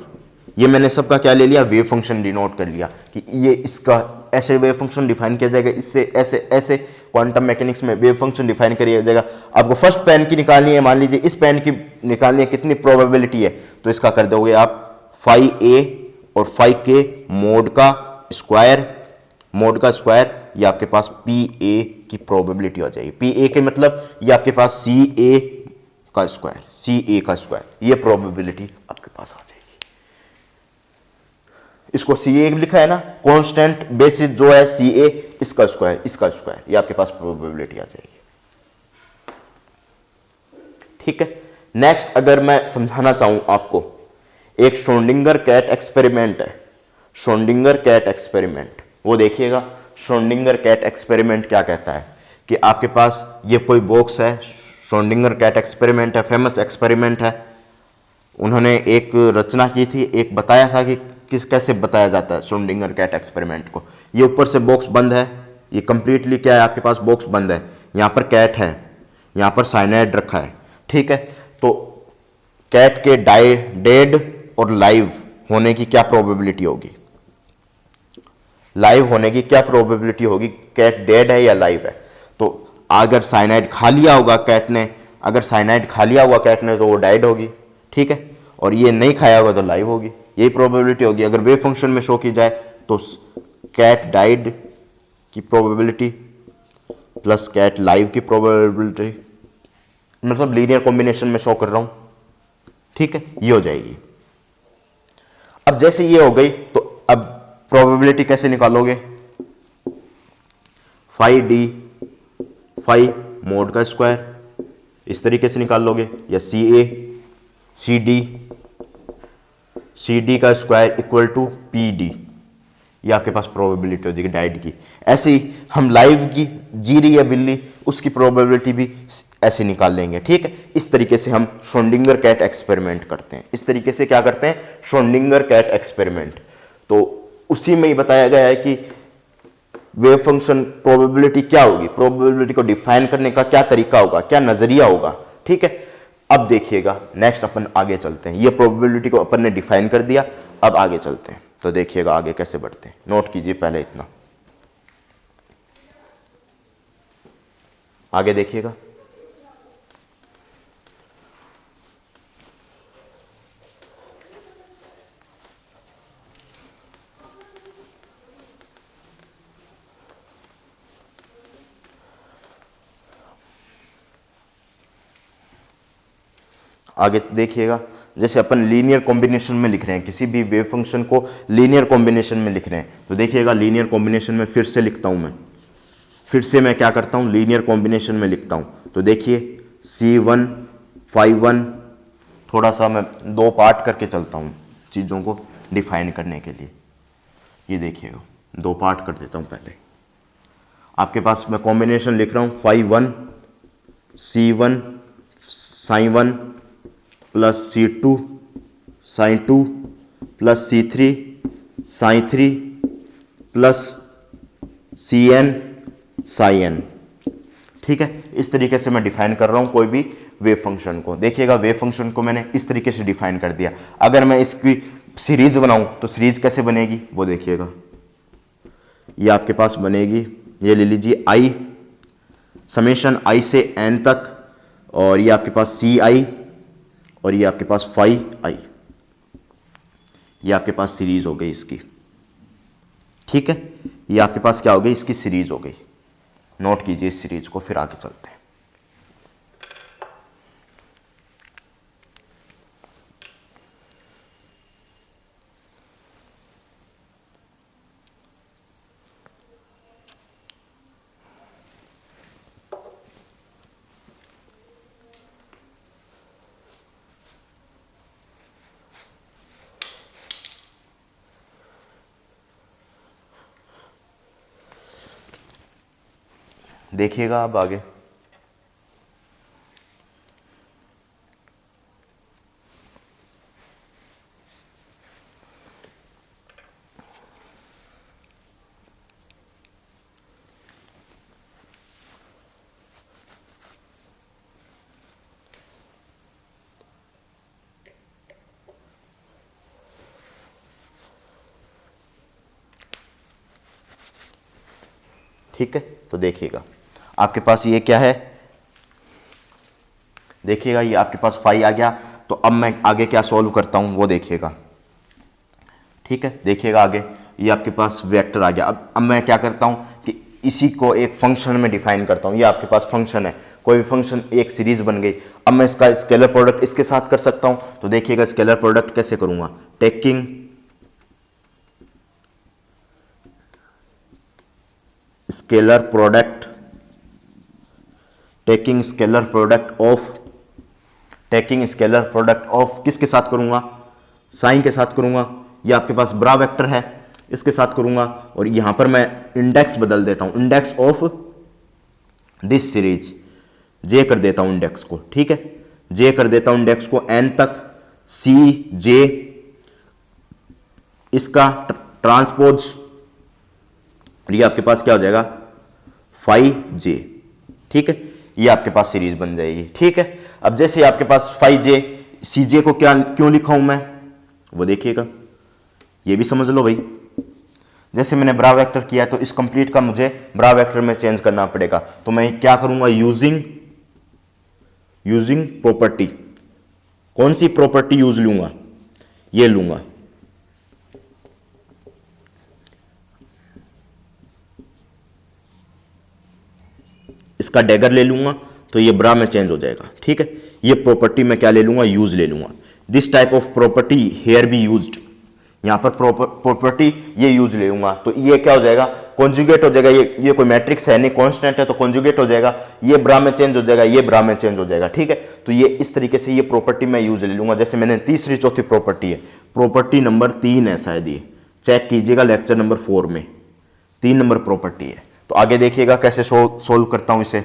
ये मैंने सबका क्या ले लिया, वेव फंक्शन डिनोट कर लिया, कि ये इसका ऐसे वेव फंक्शन डिफाइन किया जाएगा, इससे ऐसे ऐसे क्वांटम मैकेनिक्स में वेव फंक्शन डिफाइन किया जाएगा। आपको फर्स्ट पेन की निकालनी है, मान लीजिए इस पेन की निकालनी है, कितनी प्रोबेबिलिटी है, तो इसका कर दोगे आप phi a और phi k मोड का स्क्वायर, ये आपके पास PA की प्रोबेबिलिटी आ जाएगी। PA के मतलब ये आपके पास CA का स्क्वायर, ये प्रोबेबिलिटी आपके पास आ जाएगी। इसको CA लिखा है ना, कांस्टेंट बेसिस जो है CA, इसका स्क्वायर, ये आपके पास प्रोबेबिलिटी आ जाएगी, ठीक है। नेक्स्ट अगर मैं समझाना चाहूं आपको, एक श्रोडिंगर कैट एक्सपेरिमेंट है, श्रोडिंगर कैट एक्सपेरिमेंट, वो देखिएगा। श्रोडिंगर कैट एक्सपेरिमेंट क्या कहता है कि आपके पास ये कोई बॉक्स है, श्रोडिंगर कैट एक्सपेरिमेंट है, फेमस एक्सपेरिमेंट है। उन्होंने एक रचना की थी, एक बताया था कि कैसे बताया जाता है श्रोडिंगर कैट एक्सपेरिमेंट को। ये ऊपर से बॉक्स बंद है, ये कंप्लीटली क्या है, आपके पास बॉक्स बंद है, यहाँ पर कैट है, यहाँ पर साइनाइड रखा है, ठीक है। तो कैट के डेड और लाइव होने की क्या प्रोबेबिलिटी होगी, लाइव होने की क्या प्रोबेबिलिटी होगी, कैट डेड है या लाइव है। तो अगर साइनाइड खा लिया होगा कैट ने, अगर साइनाइड खा लिया हुआ कैट ने तो वो डाइड होगी, ठीक है, और ये नहीं खाया होगा तो लाइव होगी, यही प्रोबेबिलिटी होगी। अगर वेव फंक्शन में शो की जाए तो कैट डाइड की प्रोबेबिलिटी प्लस कैट लाइव की प्रोबेबिलिटी, मतलब लीनियर कॉम्बिनेशन में शो कर रहा हूं, ठीक है, ये हो जाएगी। अब जैसे ये हो गई तो अब प्रोबेबिलिटी कैसे निकालोगे, फाई डी फाई मोड का स्क्वायर इस तरीके से निकाल लोगे, या सी डी का square equal to P D, ये आपके पास प्रोबेबिलिटी हो जाएगी डाइड की। ऐसे ही हम लाइव की जी रही है बिल्ली, उसकी प्रोबेबिलिटी भी ऐसे निकाल लेंगे, ठीक है। इस तरीके से हम श्रोडिंगर कैट एक्सपेरिमेंट करते हैं, इस तरीके से क्या करते हैं, श्रोडिंगर कैट एक्सपेरिमेंट। तो उसी में ही बताया गया है कि वेव फंक्शन प्रोबेबिलिटी क्या होगी, प्रोबेबिलिटी को डिफाइन करने का क्या तरीका होगा, क्या नजरिया होगा, ठीक है। अब देखिएगा नेक्स्ट अपन आगे चलते हैं, ये प्रोबेबिलिटी को अपन ने डिफाइन कर दिया, अब आगे चलते हैं। तो देखिएगा आगे कैसे बढ़ते हैं, नोट कीजिए पहले इतना, आगे देखिएगा। आगे देखिएगा, जैसे अपन लीनियर कॉम्बिनेशन में लिख रहे हैं, किसी भी वेव फंक्शन को लीनियर कॉम्बिनेशन में लिख रहे हैं, तो देखिएगा लीनियर कॉम्बिनेशन में फिर से लिखता हूं मैं, फिर से मैं क्या करता हूं, लीनियर कॉम्बिनेशन में लिखता हूं। तो देखिए C1 φ1, थोड़ा सा मैं दो पार्ट करके चलता हूं चीज़ों को डिफाइन करने के लिए। ये देखिएगा दो पार्ट कर देता हूं। पहले आपके पास मैं कॉम्बिनेशन लिख रहा हूं φ1 C1 sin1 plus C2 sin2 plus C3 sin3 plus Cn sin n, ठीक है। इस तरीके से मैं डिफाइन कर रहा हूं कोई भी वेव फंक्शन को। देखिएगा वेव फंक्शन को मैंने इस तरीके से डिफाइन कर दिया। अगर मैं इसकी सीरीज बनाऊं तो सीरीज कैसे बनेगी वो देखिएगा। ये आपके पास बनेगी, ये ले लीजिए i समेशन i से n तक, और ये आपके पास ci और ये आपके पास फाई i, ये आपके पास सीरीज हो गई इसकी, ठीक है। ये आपके पास क्या हो गई, इसकी सीरीज हो गई। नोट कीजिए इस सीरीज को, फिर आगे चलते हैं। देखिएगा अब आगे, ठीक है। तो देखिएगा आपके पास ये क्या है, देखिएगा ये आपके पास फाई आ गया। तो अब मैं आगे क्या सॉल्व करता हूं वो देखिएगा, ठीक है। देखिएगा आगे ये आपके पास वेक्टर आ गया। अब मैं क्या करता हूं कि इसी को एक फंक्शन में डिफाइन करता हूं। ये आपके पास फंक्शन है, कोई भी फंक्शन, एक सीरीज बन गई। अब मैं इसका स्केलर प्रोडक्ट इसके साथ कर सकता हूं। तो देखिएगा स्केलर प्रोडक्ट कैसे करूंगा, taking scalar product, taking scalar product of किसके साथ करूंगा, साइन के साथ करूंगा। ये आपके पास बड़ा वेक्टर है, इसके साथ करूंगा। और यहां पर मैं इंडेक्स बदल देता हूं, इंडेक्स ऑफ दिस सीरीज, जे कर देता हूं इंडेक्स को, ठीक है, जे कर देता हूं इंडेक्स को n तक, सी जे इसका ट्रांसपोज, ये आपके पास क्या हो जाएगा 5j, ठीक है, ये आपके पास सीरीज बन जाएगी, ठीक है। अब जैसे आपके पास 5j, cj को क्या क्यों लिखा हूं मैं वो देखिएगा, ये भी समझ लो भाई। जैसे मैंने ब्रा वेक्टर किया तो इस कंप्लीट का मुझे ब्रा वेक्टर में चेंज करना पड़ेगा, तो मैं क्या करूंगा, यूजिंग प्रॉपर्टी। कौन सी प्रॉपर्टी यूज लूंगा, ये लूंगा, इसका डैगर ले लूंगा तो ये ब्रा में चेंज हो जाएगा, ठीक है। ये प्रॉपर्टी में क्या ले लूंगा, यूज ले लूंगा। This type of property here be used, यहां पर प्रॉपर्टी ये यूज ले लूंगा, तो ये क्या हो जाएगा, कॉन्जुगेट हो जाएगा। ये कोई मैट्रिक्स है नहीं, कांस्टेंट है, तो कॉन्जुगेट हो जाएगा, ये ब्रा में चेंज हो जाएगा, ये ब्रा में चेंज हो जाएगा, ठीक है। तो ये इस तरीके से ये प्रॉपर्टी मैं यूज ले लूंगा। जैसे मैंने तीसरी चौथी प्रॉपर्टी है, प्रॉपर्टी नंबर 3 है शायद, ये चेक कीजिएगा लेक्चर नंबर 4 में 3 नंबर प्रॉपर्टी है। तो आगे देखिएगा कैसे सोल्व करता हूं इसे।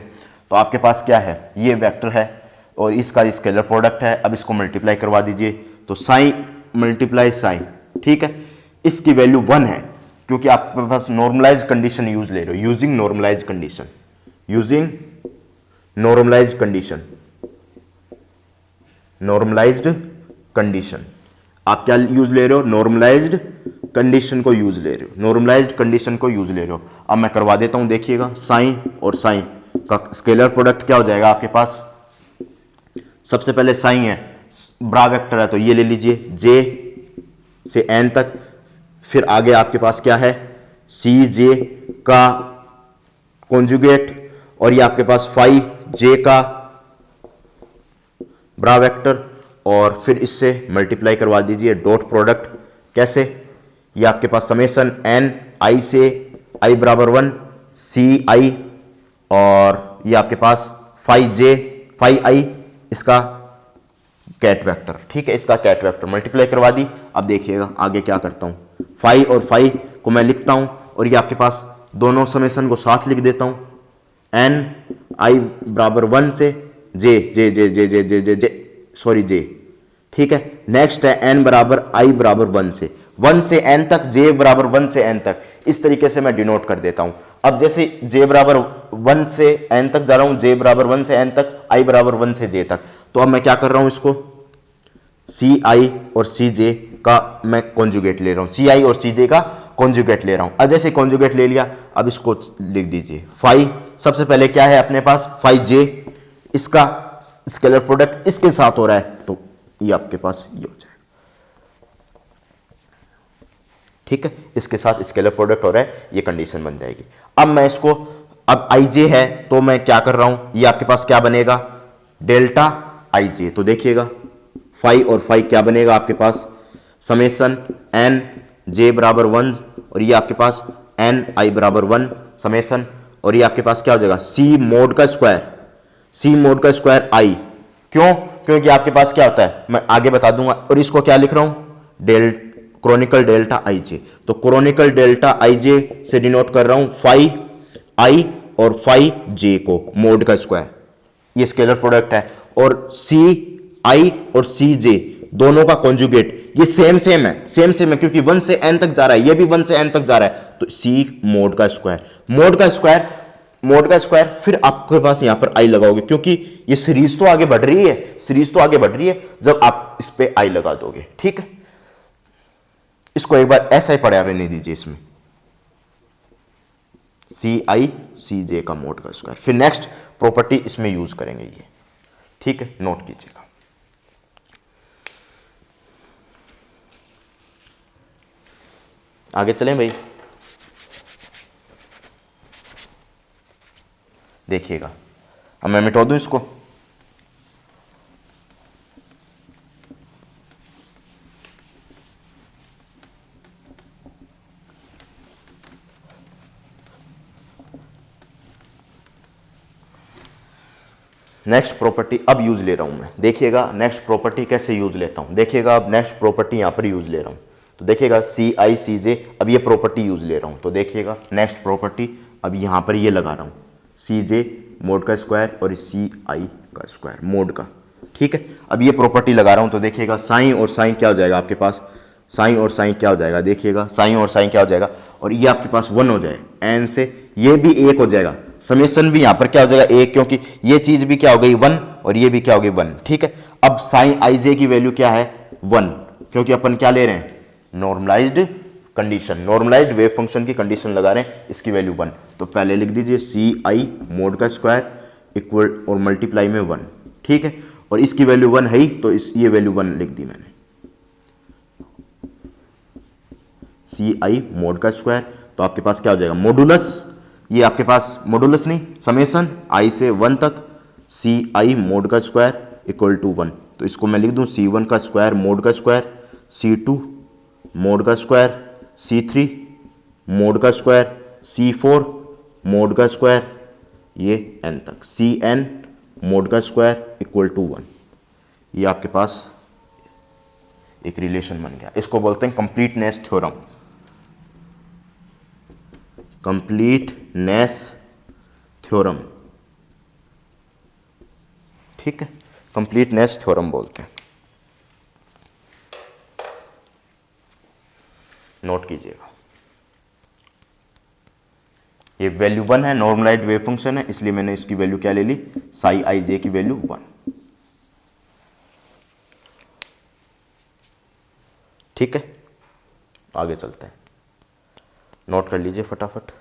तो आपके पास क्या है, ये वेक्टर है और इसका स्केलर प्रोडक्ट है। अब इसको मल्टीप्लाई करवा दीजिए, तो साइन मल्टीप्लाई साइन, ठीक है, इसकी वैल्यू 1 है क्योंकि आपके पास नॉर्मलाइज कंडीशन यूज ले रहे हो, using normalise condition, using normalise condition, normalised condition. आप क्या यूज ले रहे हो, नॉर्मलाइज्ड कंडीशन को यूज ले रहे हो, नॉर्मलाइज्ड कंडीशन को यूज ले रहे हो। अब मैं करवा देता हूं, देखिएगा साइन और साइन का स्केलर प्रोडक्ट क्या हो जाएगा आपके पास। सबसे पहले साइन है, ब्रा वेक्टर है, तो ये ले लीजिए जे से एन तक, फिर आगे आपके पास क्या है, सी जे का कॉन्जुगेट, और ये आपके पास 5j का ब्रा वेक्टर, और फिर इससे मल्टीप्लाई करवा दीजिए डॉट प्रोडक्ट। कैसे, ये आपके पास समेसन n i से i बराबर 1 सी आई, और ये आपके पास 5i इसका कैट वेक्टर, ठीक है, इसका कैट वेक्टर मल्टीप्लाई करवा दी। अब देखिएगा आगे क्या करता हूं, 5 और 5 को मैं लिखता हूं, और ये आपके पास दोनों समेसन को साथ लिख देता हूं, n i बराबर 1 से j j j j j j j j sorry j, ठीक है। नेक्स्ट है n बराबर i बराबर 1 से n तक, j बराबर 1 से n तक, इस तरीके से मैं डिनोट कर देता हूं। अब जैसे j बराबर 1 से n तक जा रहा हूं, j बराबर 1 से n तक, i बराबर 1 से j तक, तो अब मैं क्या कर रहा हूं, इसको सी आई और सी जे का मैं कॉन्जुगेट ले रहा हूं, सी आई और सी जे का कॉन्जुगेट ले रहा हूं। अब जैसे कॉन्जुगेट ले लिया, अब इसको लिख दीजिए 5, सबसे पहले क्या है अपने पास 5j, इसका स्केलर प्रोडक्ट इसके साथ हो रहा है, तो ये आपके पास ये हो जाएगा, ठीक है, इसके साथ स्केलर प्रोडक्ट हो रहा है, ये कंडीशन बन जाएगी। अब मैं इसको, अब ij है तो मैं क्या कर रहा हूं, ये आपके पास क्या बनेगा, डेल्टा ij। तो देखिएगा 5 और 5 क्या बनेगा आपके पास, समेसन n j बराबर 1, और ये आपके पास n i बराबर 1 समेसन, और ये आपके पास क्या हो जाएगा c मोड का स्क्वायर, c मोड का स्क्वायर i। क्यों, क्योंकि आपके पास क्या होता है, मैं आगे बता दूंगा। और इसको क्या लिख रहा हूं, क्रोनिकल डेल्टा ij। तो क्रोनिकल डेल्टा ij से डिनोट कर रहा हूं 5i और 5j को, मोड का स्क्वायर, ये स्केलर प्रोडक्ट है, और ci और cj दोनों का कॉन्जुगेट, ये सेम है क्योंकि 1 से n तक जा रहा है, ये भी 1 से n तक जा रहा है, तो c मोड का स्क्वायर, फिर आपके पास यहां पर i लगाओगे, क्योंकि ये सीरीज तो आगे बढ़ रही है, जब आप इस पे i लगा दोगे, ठीक है। इसको एक बार ऐसा ही पढ़ा रहने दीजिए, इसमें ci cj का मोड का स्क्वायर, फिर नेक्स्ट प्रॉपर्टी इसमें यूज करेंगे ये, ठीक है, नोट कीजिएगा। आगे चलें भाई, देखिएगा, अब मैं मिटा दूं इसको, नेक्स्ट प्रॉपर्टी अब यूज ले रहा हूं मैं, देखिएगा नेक्स्ट प्रॉपर्टी कैसे यूज लेता हूं, देखिएगा अब नेक्स्ट प्रॉपर्टी यहां पर यूज ले रहा हूं, तो देखिएगा सी आई सी जे, अब ये प्रॉपर्टी यूज ले रहा हूं, तो देखिएगा नेक्स्ट प्रॉपर्टी अब यहां पर ये लगा रहा हूं, सी जे मोड का स्क्वायर और सी आई का स्क्वायर मोड का। ठीक है, अब ये प्रॉपर्टी लगा रहा हूँ तो देखिएगा साइन और साइन क्या हो जाएगा आपके पास, साइन और साइन क्या हो जाएगा, देखिएगा साइन और साइन क्या हो जाएगा, और ये आपके पास 1 हो जाए एन से, ये भी 1 हो जाएगा, समेसन भी यहाँ पर क्या हो जाएगा 1, क्योंकि ये चीज़ भी क्या हो गई 1 और ये भी क्या हो गई 1। ठीक है, अब साइन आई जे की वैल्यू क्या है 1, क्योंकि अपन क्या ले रहे हैं normalised condition, normalised wave function की कंडीशन लगा रहे हैं, इसकी वैल्यू 1। तो पहले लिख दीजिए सी आई मोड का स्क्वायर इक्वल और मल्टीप्लाई में 1। ठीक है, और इसकी वैल्यू 1 है ही, तो इस ये वैल्यू 1 लिख दी मैंने, सी आई मोड का स्क्वायर। तो आपके पास क्या हो जाएगा मॉडुलस, ये आपके पास मॉडुलस नहीं समेसन आई से 1 तक सी आई मोड का स्क्वायर इक्वल टू 1। तो इसको मैं लिख दूं C1 का स्क्वायर मोड का स्क्वायर, C2 मोड का स्क्वायर, C3 मोड का स्क्वायर, C4 मोड का स्क्वायर, ये n तक Cn मोड का स्क्वायर इक्वल टू 1। ये आपके पास एक रिलेशन बन गया, इसको बोलते हैं कंप्लीटनेस थ्योरम, कंप्लीटनेस थ्योरम। ठीक है, कंप्लीटनेस थ्योरम बोलते हैं, नोट कीजिएगा। ये वैल्यू 1 है, नॉर्मलाइज्ड वेव फंक्शन है, इसलिए मैंने इसकी वैल्यू क्या ले ली साई आई जे की वैल्यू 1। ठीक है, आगे चलते हैं, नोट कर लीजिए फटाफट।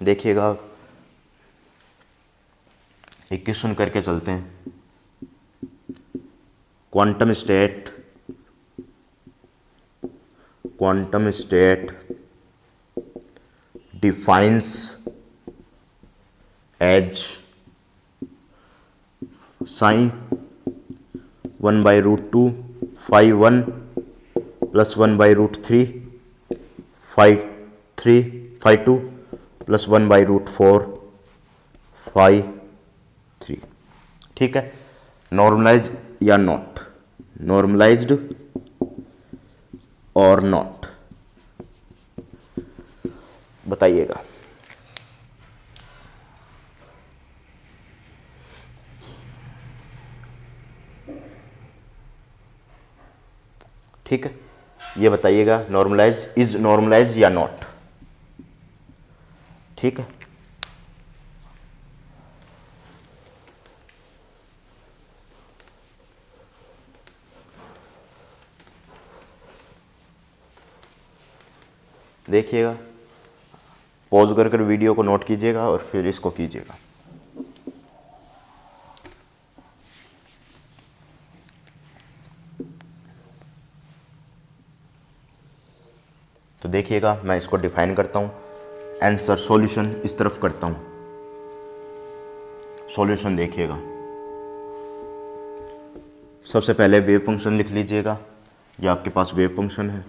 देखिएगा एक क्वेश्चन करके चलते हैं। Quantum state defines as psi 1/√2 φ1 plus 1/√3 φ2 plus 1/√4 φ3। ठीक है, नॉर्मलाइज या नॉट, नॉर्मलाइज्ड और नॉट, बताइएगा। ठीक है, ये बताइएगा नॉर्मलाइज, इज नॉर्मलाइज या नॉट। ठीक है, देखिएगा, पॉज कर वीडियो को नोट कीजिएगा और फिर इसको कीजिएगा। तो देखिएगा, मैं इसको डिफाइन करता हूं, आंसर सॉल्यूशन इस तरफ करता हूं, सॉल्यूशन देखिएगा। सबसे पहले वेव फंक्शन लिख लीजिएगा, ये आपके पास वेव फंक्शन है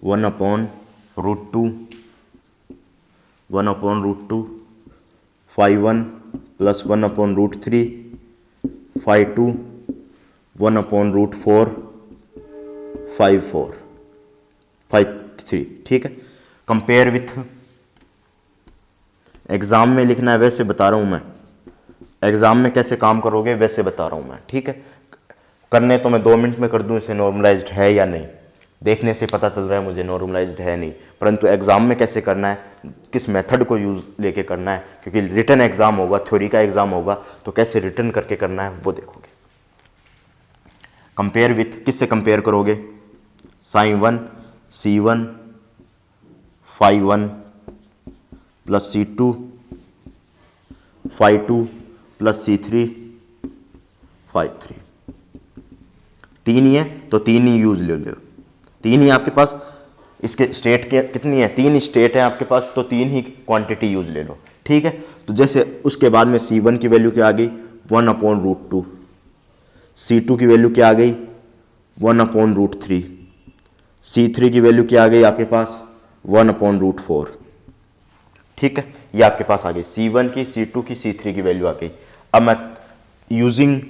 1/√2 φ1 प्लस 1/√3 φ2 1/√4 φ3। ठीक है, कंपेयर विथ, एग्जाम में लिखना है वैसे बता रहा हूं मैं, एग्जाम में कैसे काम करोगे वैसे बता रहा हूं मैं। ठीक है, करने तो मैं 2 मिनट में कर दूं इसे नॉर्मलाइज्ड है या नहीं, देखने से पता चल रहा है मुझे नॉर्मलाइज्ड है नहीं, परंतु एग्जाम में कैसे करना है, किस मेथड को यूज लेके करना है, क्योंकि रिटन एग्जाम होगा, थ्योरी का एग्जाम होगा, तो कैसे रिटन करके करना है वो देखोगे। कंपेयर विथ, किससे कंपेयर करोगे, sin1 C1 φ1 plus C2 φ2 plus C3 φ3। तीन ही है तो तीन ही यूज ले लो, तीन ही आपके पास इसके स्टेट के कितनी है, तीन ही स्टेट है आपके पास, तो तीन ही क्वांटिटी यूज ले लो। ठीक है, तो जैसे उसके बाद में C1 की वैल्यू क्या आ गई 1/√2, C2 की वैल्यू क्या आ गई 1/√3, C3 की वैल्यू क्या आ गई आपके पास 1/√4। ठीक है, ये आपके पास आ गई C1 की, C2 की, C3 की वैल्यू आ गई। अब मैं using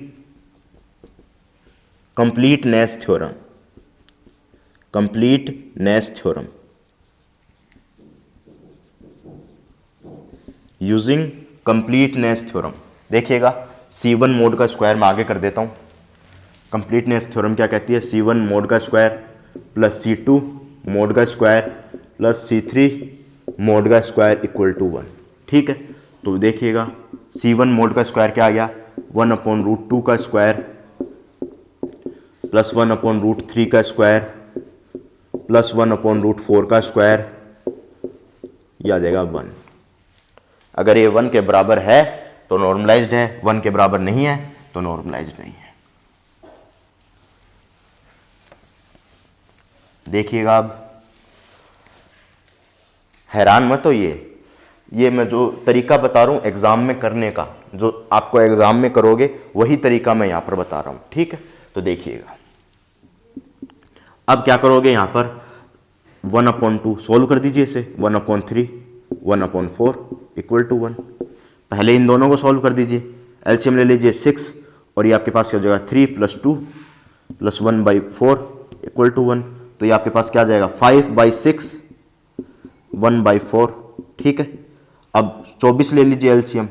completeness theorem, completeness theorem, using completeness theorem, देखिएगा C1 मोड का स्क्वायर मैं आगे कर देता हूं। कंप्लीटनेस थ्योरम क्या कहती है, C1 मोड का स्क्वायर प्लस C2 मोड का स्क्वायर प्लस C3 मोड का स्क्वायर इक्वल टू 1। ठीक है, तो देखिएगा C1 मोड का स्क्वायर क्या आ गया 1/√2 का स्क्वायर प्लस 1/√3 का स्क्वायर प्लस 1/√4 का स्क्वायर, यह आ जाएगा 1। अगर ये 1 के बराबर है तो नॉर्मलाइज्ड है, 1 के बराबर नहीं है तो नॉर्मलाइज्ड नहीं है। देखिएगा अब हैरान मत हो, ये मैं जो तरीका बता रहा हूं एग्जाम में करने का, जो आपको एग्जाम में करोगे वही तरीका मैं यहां पर बता रहा हूं। ठीक है, तो देखिएगा अब क्या करोगे, यहां पर 1/2 सोल्व कर दीजिए इसे, 1/3 1/4 इक्वल टू 1। पहले इन दोनों को सोल्व कर दीजिए, एलसीएम ले लीजिए 6 और ये आपके पास क्या हो जाएगा 3 + 2 + 1/4 इक्वल टू 1। तो ये आपके पास क्या आ जाएगा 5/6 1/4। ठीक है, अब 24 ले लीजिए एलसीएम,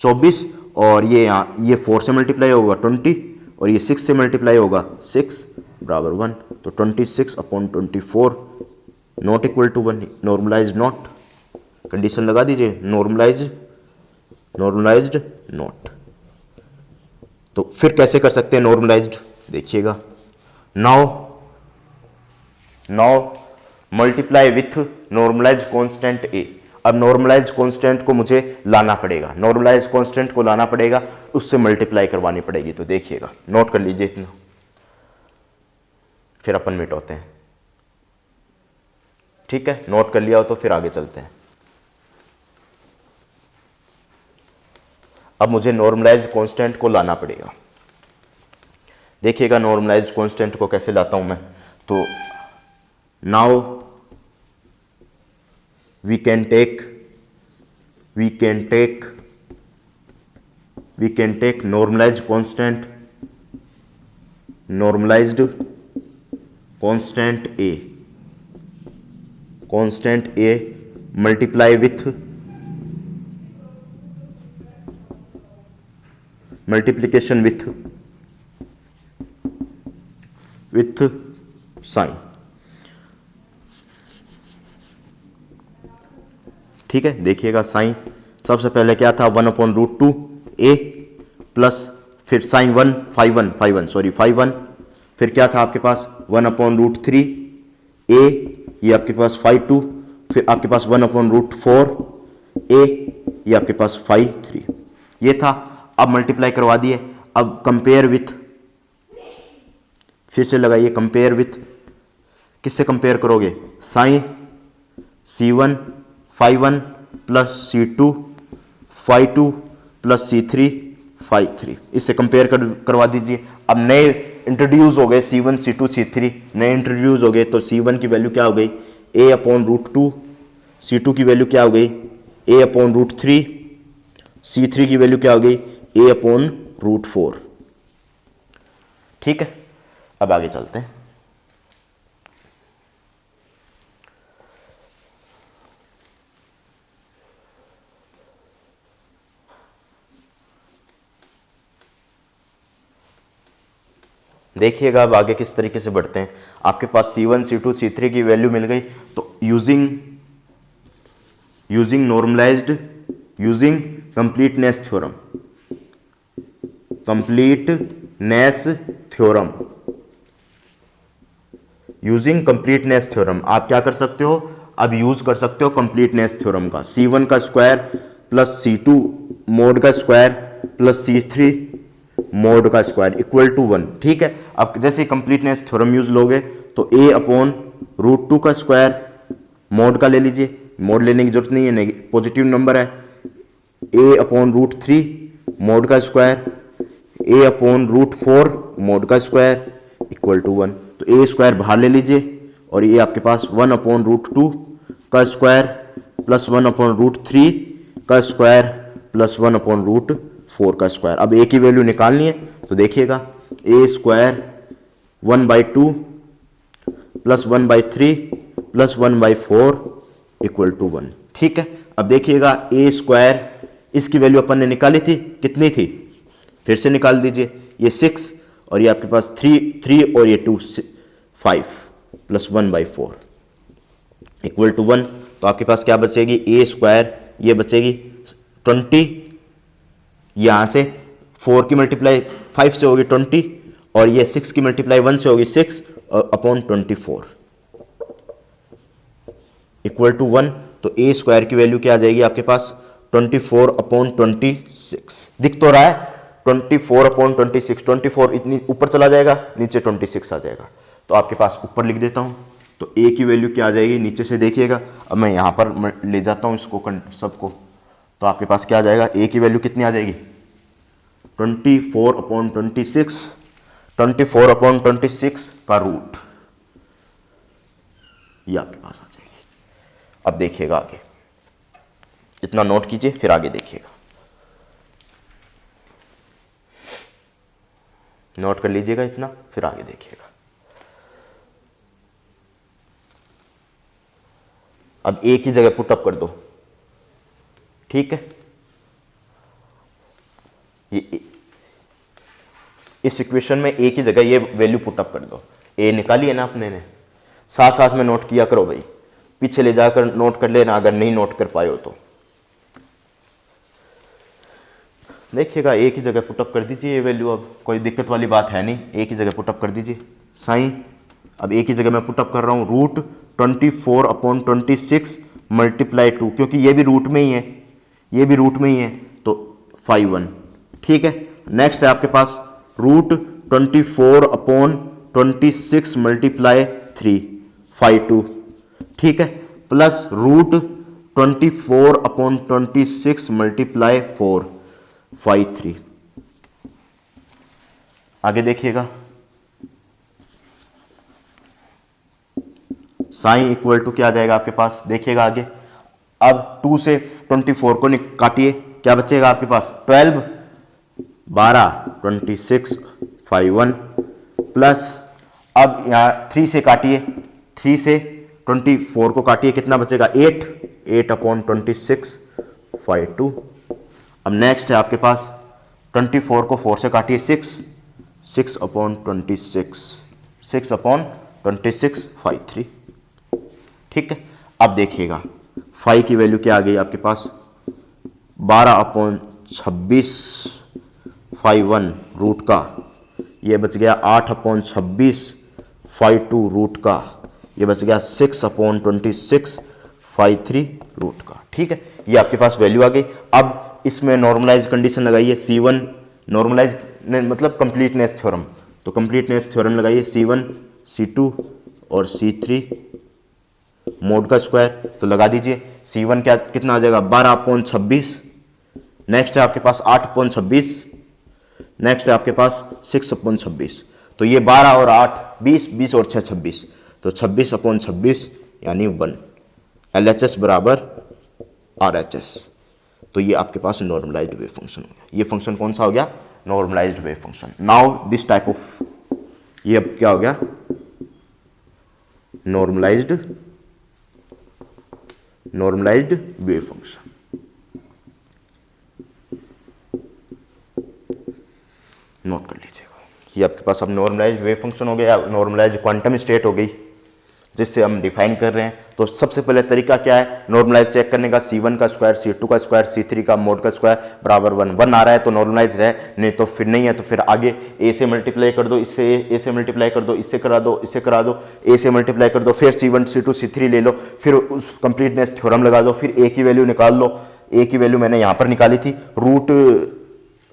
24 और ये यहाँ ये 4 से मल्टीप्लाई होगा 20 और ये 6 से मल्टीप्लाई होगा 6 बराबर 1। तो 26/24 not equal to 1, normalised not, condition लगा दीजिए नॉर्मलाइज्ड नॉट। तो फिर कैसे कर सकते हैं नॉर्मलाइज्ड, देखिएगा now multiply with normalized constant A. अब नॉर्मलाइज्ड कांस्टेंट को मुझे लाना पड़ेगा, नॉर्मलाइज्ड कांस्टेंट को लाना पड़ेगा, उससे मल्टीप्लाई करवानी पड़ेगी। तो देखिएगा नोट कर लीजिए इतना, फिर अपन मिटाते हैं। ठीक है, नोट कर लिया हो तो फिर आगे चलते हैं। अब मुझे नॉर्मलाइज्ड कांस्टेंट को लाना पड़ेगा। देखिएगा नॉर्मलाइज्ड कांस्टेंट को कैसे लाता हूं मैं, तो now we can take normalized constant a multiply with multiplication with sign। ठीक है, देखिएगा साइन सबसे पहले क्या था 1/√2 a प्लस फिर साइन 1 5/1 फिर क्या था आपके पास 1/√3 a, ये आपके पास 5/2 फिर आपके पास 1/√4 a, ये आपके पास 5/3 ये था। अब मल्टीप्लाई करवा दिए, अब कंपेयर विथ, फिर से लगाइए कंपेयर विथ, किससे कंपेयर करोगे sine C1 5/1 plus C2 5/2 plus C3 5/3, इससे कंपेयर करवा दीजिए। अब नए इंट्रोड्यूस हो गए C1 C2 C3 नए इंट्रोड्यूस हो गए, तो C1 की वैल्यू क्या हो गई a/√2, C2 की वैल्यू क्या हो गई a/√3, C3 की वैल्यू क्या हो गई a/√4। ठीक है, अब आगे चलते हैं। देखिएगा अब आगे किस तरीके से बढ़ते हैं। आपके पास C1 C2 C3 की वैल्यू मिल गई, तो यूजिंग कंप्लीटनेस थ्योरम आप क्या कर सकते हो, अब यूज कर सकते हो कंप्लीटनेस थ्योरम का। C1 का स्क्वायर प्लस C2 मोड का स्क्वायर प्लस C3 मोड का स्क्वायर इक्वल टू 1। ठीक है, अब जैसे कंप्लीटनेस थ्योरम यूज लोगे तो a अपॉन रूट 2 का स्क्वायर मोड का ले लीजिए, मोड लेने की जरूरत नहीं है, पॉजिटिव नंबर है। a अपॉन रूट 3 मोड का square, a upon root 4 mod का स्क्वायर इक्वल टू 1। तो a स्क्वायर बाहर ले लीजिए और ये आपके पास 1 अपॉन रूट 2 का स्क्वायर प्लस 1 अपॉन रूट 3 का स्क्वायर प्लस 1 अपॉन रूट 4 का स्क्वायर। अब a की वैल्यू निकालनी है तो देखिएगा a square 1/2 plus 1/3 plus 1/4 equal to 1। ठीक है, अब देखिएगा a स्क्वायर इसकी वैल्यू अपन ने निकाली थी, कितनी थी, फिर से निकाल दीजिए। ये 6 और ये आपके पास 3 और ये 2 5 प्लस 1/4 इक्वल टू 1। तो आपके पास क्या बचेगी, a स्क्वायर ये बचेगी 20, यहाँ से 4 की मल्टीप्लाई 5 से होगी 20 और ये 6 की मल्टीप्लाई 1 से होगी 6 अपॉन 24 इक्वल टू 1। तो a स्क्वायर की वैल्यू क्या आ जाएगी आपके पास 24 अपॉन 26। दिख तो रहा है 24 अपॉन 26, 24 इतनी ऊपर चला जाएगा, नीचे 26 आ जाएगा। तो आपके पास ऊपर लिख देता हूं, तो a की वैल्यू क्या आ जाएगी, नीचे से देखिएगा। अब मैं यहां पर ले जाता हूं इसको सबको, तो आपके पास क्या आ जाएगा, a की वैल्यू कितनी आ जाएगी 24 अपॉन 26, 24 अपॉन 26 का रूट, ये आपके पास आ जाएगी। अब देखिएगा आगे, इतना नोट कीजिए फिर आगे देखिएगा, नोट कर लीजिएगा इतना फिर आगे देखिएगा। अब a की जगह पुटअप कर दो, ठीक है, ये इस इक्वेशन में a की जगह ये वैल्यू पुटअप कर दो। a निकाली है ना अपने ने, साथ साथ में नोट किया करो भाई, पीछे ले जाकर नोट कर लेना अगर नहीं नोट कर पाए हो तो। देखिएगा a की जगह पुटअप कर दीजिए ये वैल्यू, अब कोई दिक्कत वाली बात है नहीं, a की जगह पुटअप कर दीजिए साइन। अब a की जगह मैं पुटअप कर रहा हूँ रूट 24 अपॉन 26 मल्टीप्लाई 2, क्योंकि ये भी रूट में ही है, ये भी रूट में ही है, तो 5 ठीक है। नेक्स्ट है आपके पास रूट 24 अपॉन 26 मल्टीप्लाई 3 5 ठीक है, प्लस रूट 24 अपॉन 26 मल्टीप्लाई 4 5 आगे देखिएगा, साइन इक्वल टू क्या आ जाएगा आपके पास, देखिएगा आगे। अब 2 से 24 को काटिए, क्या बचेगा आपके पास 12 12 26 5 प्लस, अब यहाँ 3 से काटिए, 3 से 24 को काटिए, कितना बचेगा 8 अपॉन 26 5 अब नेक्स्ट है आपके पास 24 को 4 से काटिए 6 अपॉन 26 अपॉन 26 5 ठीक है। अब देखिएगा 5 की वैल्यू क्या आ गई आपके पास 12 अपॉन 26 5 रूट का, ये बच गया 8 अपॉन 26 5 रूट का, ये बच गया 6 अपॉन 26 5 रूट का। ठीक है, ये आपके पास वैल्यू आ गई। अब इसमें नॉर्मलाइज कंडीशन लगाइए, C1 नॉर्मलाइज मतलब कंप्लीटनेस थ्योरम, तो कंप्लीटनेस थ्योरम लगाइए C1 C2 और C3 मोड का स्क्वायर, तो लगा दीजिए। C1 क्या कितना आ जाएगा 12 अपॉन 26, नेक्स्ट है आपके पास 8 अपॉन 26, नेक्स्ट है आपके पास 6 अपॉन 26, तो ये 12 और 8 20 और 6 26, तो 26 अपॉन 26 यानी 1 LHS बराबर RHS। तो ये आपके पास नॉर्मलाइज्ड वेव फंक्शन हो गया। ये फंक्शन कौन सा हो गया, normalised wave function. Now this type of, ये अब क्या हो गया नॉर्मलाइज्ड वेव फंक्शन। नोट कर लीजिएगा, ये आपके पास अब नॉर्मलाइज्ड वेव फंक्शन हो गया, नॉर्मलाइज्ड क्वांटम स्टेट हो गई जिससे हम डिफाइन कर रहे हैं। तो सबसे पहले तरीका क्या है नॉर्मलाइज चेक करने का, C1 का स्क्वायर C2 का स्क्वायर C3 का मोड का स्क्वायर बराबर 1 आ रहा है तो नॉर्मलाइज है, नहीं तो फिर नहीं है तो फिर आगे a से मल्टीप्लाई कर दो, इससे a से मल्टीप्लाई कर दो, इससे करा दो, इससे करा दो, a से मल्टीप्लाई कर दो, फिर C1 C2 C3 ले लो, फिर उस कंप्लीटनेस थ्योरम लगा दो, फिर a की वैल्यू निकाल लो, ए की वैल्यू मैंने यहाँ पर निकाली थी, रूट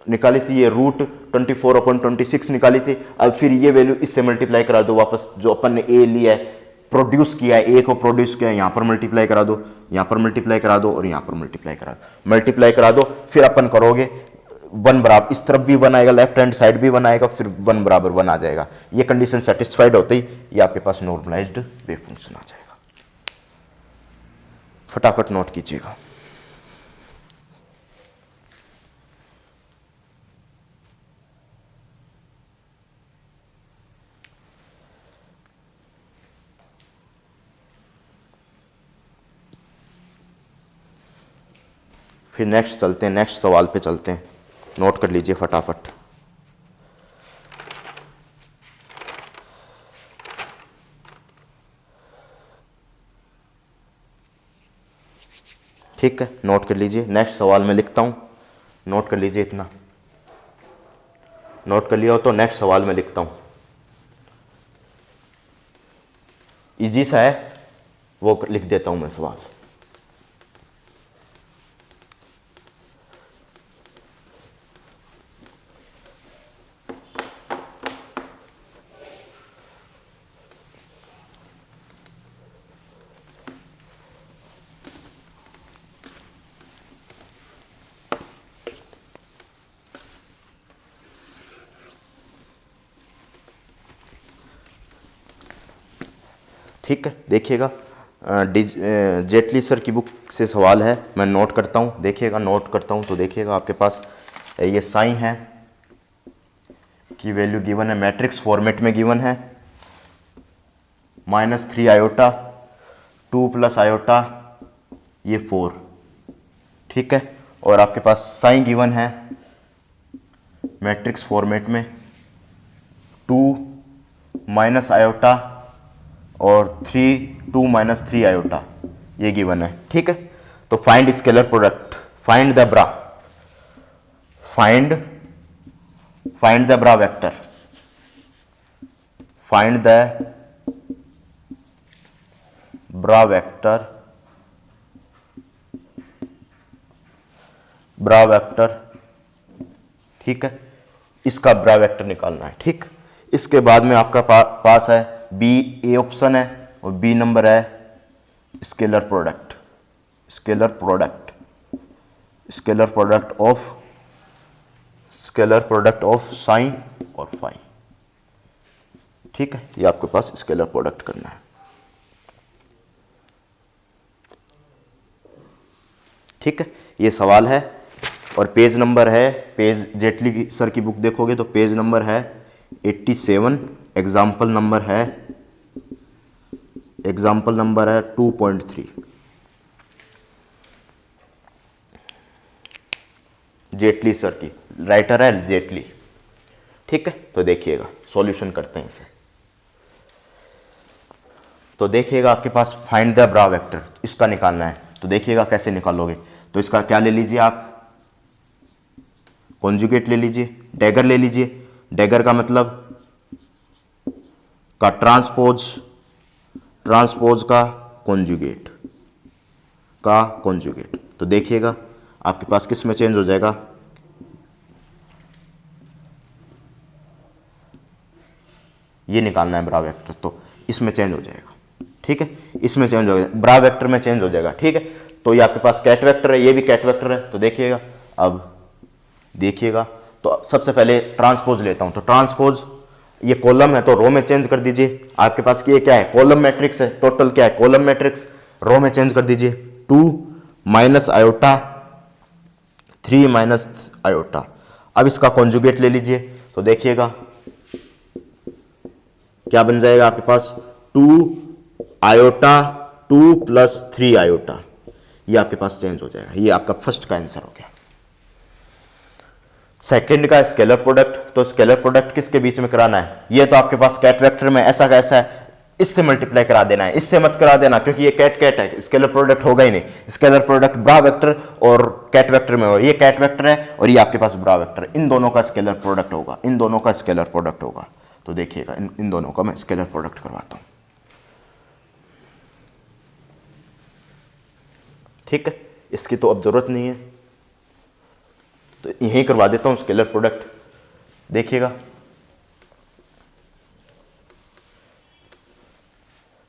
निकाली थी, ये रूट 24/26 निकाली थी। अब फिर ये वैल्यू इससे मल्टीप्लाई करा दो वापस, जो अपन ने ए लिया है, प्रोड्यूस किया है, ए को प्रोड्यूस किया है, यहाँ पर मल्टीप्लाई करा दो, यहाँ पर मल्टीप्लाई करा दो और यहाँ पर मल्टीप्लाई करा दो, मल्टीप्लाई करा दो। फिर अपन करोगे 1 बराबर, इस तरफ भी 1 आएगा, लेफ्ट हैंड साइड भी 1 आएगा, फिर 1 बराबर 1 आ जाएगा। ये कंडीशन सेटिस्फाइड होते ही ये आपके पास नॉर्मलाइज्ड वेव फंक्शन आ जाएगा। फटाफट नोट कीजिएगा। फिर नेक्स्ट चलते हैं, नेक्स्ट सवाल पे चलते हैं, नोट कर लीजिए फटाफट। ठीक है, नोट कर लीजिए। नेक्स्ट सवाल मैं लिखता हूं, नोट कर लीजिए, इतना नोट कर लिया हो तो नेक्स्ट सवाल मैं लिखता हूं। इजी सा है, वो लिख देता हूं मैं सवाल। ठीक है, देखिएगा, जेटली सर की बुक से सवाल है, मैं नोट करता हूँ, देखिएगा, नोट करता हूँ तो देखिएगा आपके पास ये साइन है की वैल्यू गिवन है, मैट्रिक्स फॉर्मेट में गिवन है, -3 आयोटा 2 + आयोटा ये 4, ठीक है। और आपके पास साइन गिवन है मैट्रिक्स फॉर्मेट में 2 - आयोटा और 2 - 3 आयोटा ये गिवन है, ठीक है। तो find scalar product, find the bra, find the bra vector, find the bra vector, bra vector, ठीक है, इसका ब्रा वेक्टर निकालना है, ठीक। इसके बाद में आपका पास है बी, ए ऑप्शन है और बी नंबर है scalar product, scalar product, scalar product of sine और फाई, ठीक है। ये आपके पास स्केलर प्रोडक्ट करना है, ठीक है। ये सवाल है और पेज नंबर है, पेज जेटली सर की बुक देखोगे तो पेज नंबर है 87, एग्जाम्पल नंबर है 2.3, जेटली सर की, राइटर है जेटली, ठीक है। तो देखिएगा, सॉल्यूशन करते हैं इसे। तो देखिएगा आपके पास फाइंड द ब्रा वेक्टर, इसका निकालना है, तो देखिएगा कैसे निकालोगे। तो इसका क्या ले लीजिए आप, कॉन्जुगेट ले लीजिए, डैगर ले लीजिए। डैगर का मतलब का ट्रांसपोज का कॉन्जुगेट, तो देखिएगा आपके पास किस में चेंज हो जाएगा, ये निकालना है ब्रा वेक्टर, तो इसमें चेंज हो जाएगा, ठीक है, इसमें चेंज हो जाएगा, ब्रा वेक्टर में चेंज हो जाएगा, ठीक है। तो ये आपके पास कैट वेक्टर है, ये भी कैट वेक्टर है, तो देखिएगा, अब देखिएगा, तो सबसे पहले ट्रांसपोज लेता हूं, तो ट्रांसपोज, ये कॉलम है तो रो में चेंज कर दीजिए। आपके पास ये क्या है, कॉलम मैट्रिक्स है, टोटल क्या है, कॉलम मैट्रिक्स, रो में चेंज कर दीजिए, 2 - आयोटा 3 - आयोटा। अब इसका कॉन्जुगेट ले लीजिए, तो देखिएगा क्या बन जाएगा आपके पास, 2 आयोटा 2 + 3 आयोटा, ये आपके पास चेंज हो जाएगा। ये आपका फर्स्ट का आंसर हो गया। सेकंड का स्केलर प्रोडक्ट, तो स्केलर प्रोडक्ट किसके बीच में कराना है, ये तो आपके पास कैट वेक्टर में ऐसा का ऐसा है, इससे मल्टीप्लाई करा देना है, इससे मत करा देना क्योंकि ये कैट है, स्केलर प्रोडक्ट होगा ही नहीं। स्केलर प्रोडक्ट ब्रा वेक्टर और कैट वेक्टर में होगा, ये कैट वेक्टर है और ये आपके पास ब्रा वेक्टर, इन दोनों का स्केलर प्रोडक्ट होगा, इन दोनों का स्केलर प्रोडक्ट होगा। तो देखिएगा इन दोनों का मैं स्केलर प्रोडक्ट करवाता हूं, ठीक है। इसकी तो अब ज़रूरत नहीं है, तो यहीं करवा देता हूँ स्केलर प्रोडक्ट। देखिएगा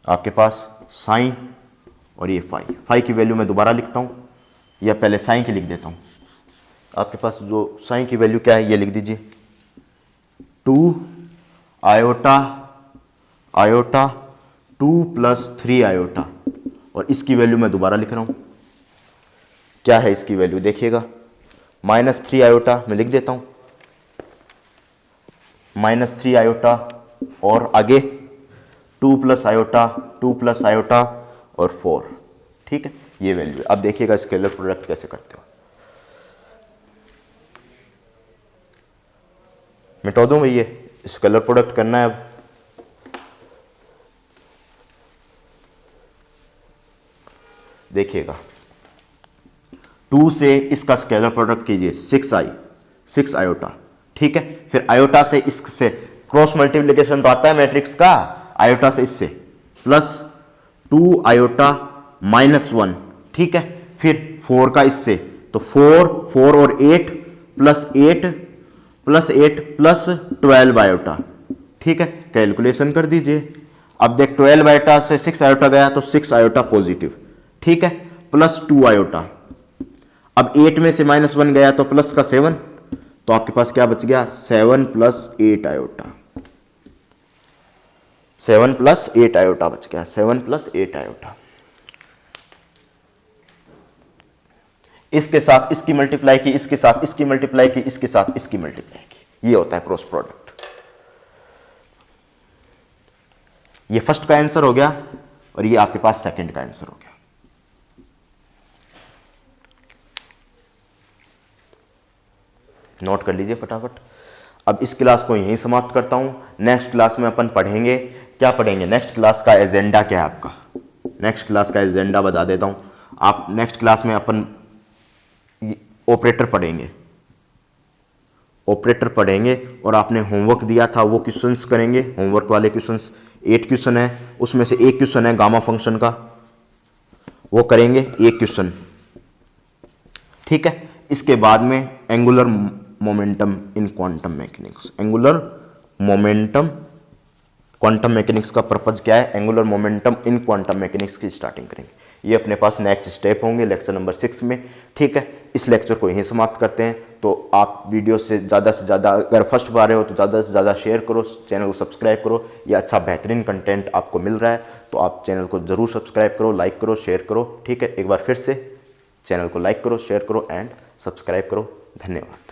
आपके पास साइन और ये फाई की वैल्यू मैं दोबारा लिखता हूँ, या पहले साइन की लिख देता हूँ। आपके पास जो साइन की वैल्यू क्या है ये लिख दीजिए, 2 आयोटा 2 + 3 आयोटा, और इसकी वैल्यू मैं दोबारा लिख रहा हूँ। क्या है इसकी वैल्यू देखिएगा, -3 आयोटा मैं लिख देता हूँ, -3 आयोटा और आगे 2 + आयोटा 2 + आयोटा और 4। ठीक है, ये वैल्यू है। अब देखिएगा स्केलर प्रोडक्ट कैसे करते हो। मिटा दूं भैया, स्केलर प्रोडक्ट करना है अब। देखिएगा 2 से इसका स्केलर प्रोडक्ट कीजिए, 6 आयोटा। ठीक है, फिर आयोटा से इससे क्रॉस मल्टीप्लिकेशन तो आता है मैट्रिक्स का, आयोटा से इससे +2 आयोटा -1। ठीक है, फिर 4 का इससे, तो 4 और 8 +8 + 12 आयोटा। ठीक है, कैलकुलेशन कर दीजिए। अब देख 12 आयोटा से 6 आयोटा गया तो 6 आयोटा पॉजिटिव। ठीक है, +2 आयोटा। अब 8 में से -1 गया तो प्लस का 7, तो आपके पास क्या बच गया, 7 + 8 आयोटा। 7 + 8 आयोटा बच गया, 7 + 8 आयोटा। इसके साथ इसकी मल्टीप्लाई की, इसके साथ इसकी मल्टीप्लाई की, इसके साथ इसकी मल्टीप्लाई की, ये होता है क्रॉस प्रोडक्ट। ये फर्स्ट का आंसर हो गया और ये आपके पास सेकंड का आंसर हो गया। नोट कर लीजिए फटाफट। अब इस क्लास को यहीं समाप्त करता हूं। नेक्स्ट क्लास में अपन पढ़ेंगे, क्या पढ़ेंगे, नेक्स्ट क्लास का एजेंडा क्या है आपका, नेक्स्ट क्लास का एजेंडा बता देता हूं। आप नेक्स्ट क्लास में अपन ऑपरेटर पढ़ेंगे, ऑपरेटर पढ़ेंगे और आपने होमवर्क दिया था वो क्वेश्चंस करेंगे। होमवर्क वाले क्वेश्चंस 8 क्वेश्चन है, उसमें से एक क्वेश्चन है गामा फंक्शन का, वो करेंगे एक क्वेश्चन। ठीक है, इसके बाद में एंगुलर मोमेंटम इन quantum mechanics, angular momentum quantum mechanics का पर्पज क्या है, एंगुलर मोमेंटम इन क्वांटम मैकेनिक्स की स्टार्टिंग करेंगे। ये अपने पास नेक्स्ट स्टेप होंगे लेक्चर नंबर 6 में। ठीक है, इस लेक्चर को यहीं समाप्त करते हैं। तो आप वीडियो से ज़्यादा अगर फर्स्ट बार हो तो ज़्यादा से ज़्यादा शेयर करो, चैनल को सब्सक्राइब करो। ये अच्छा बेहतरीन कंटेंट आपको मिल रहा है तो आप चैनल को ज़रूर सब्सक्राइब करो, लाइक करो, शेयर करो। ठीक है, एक बार फिर से चैनल को लाइक करो, शेयर करो एंड सब्सक्राइब करो। धन्यवाद।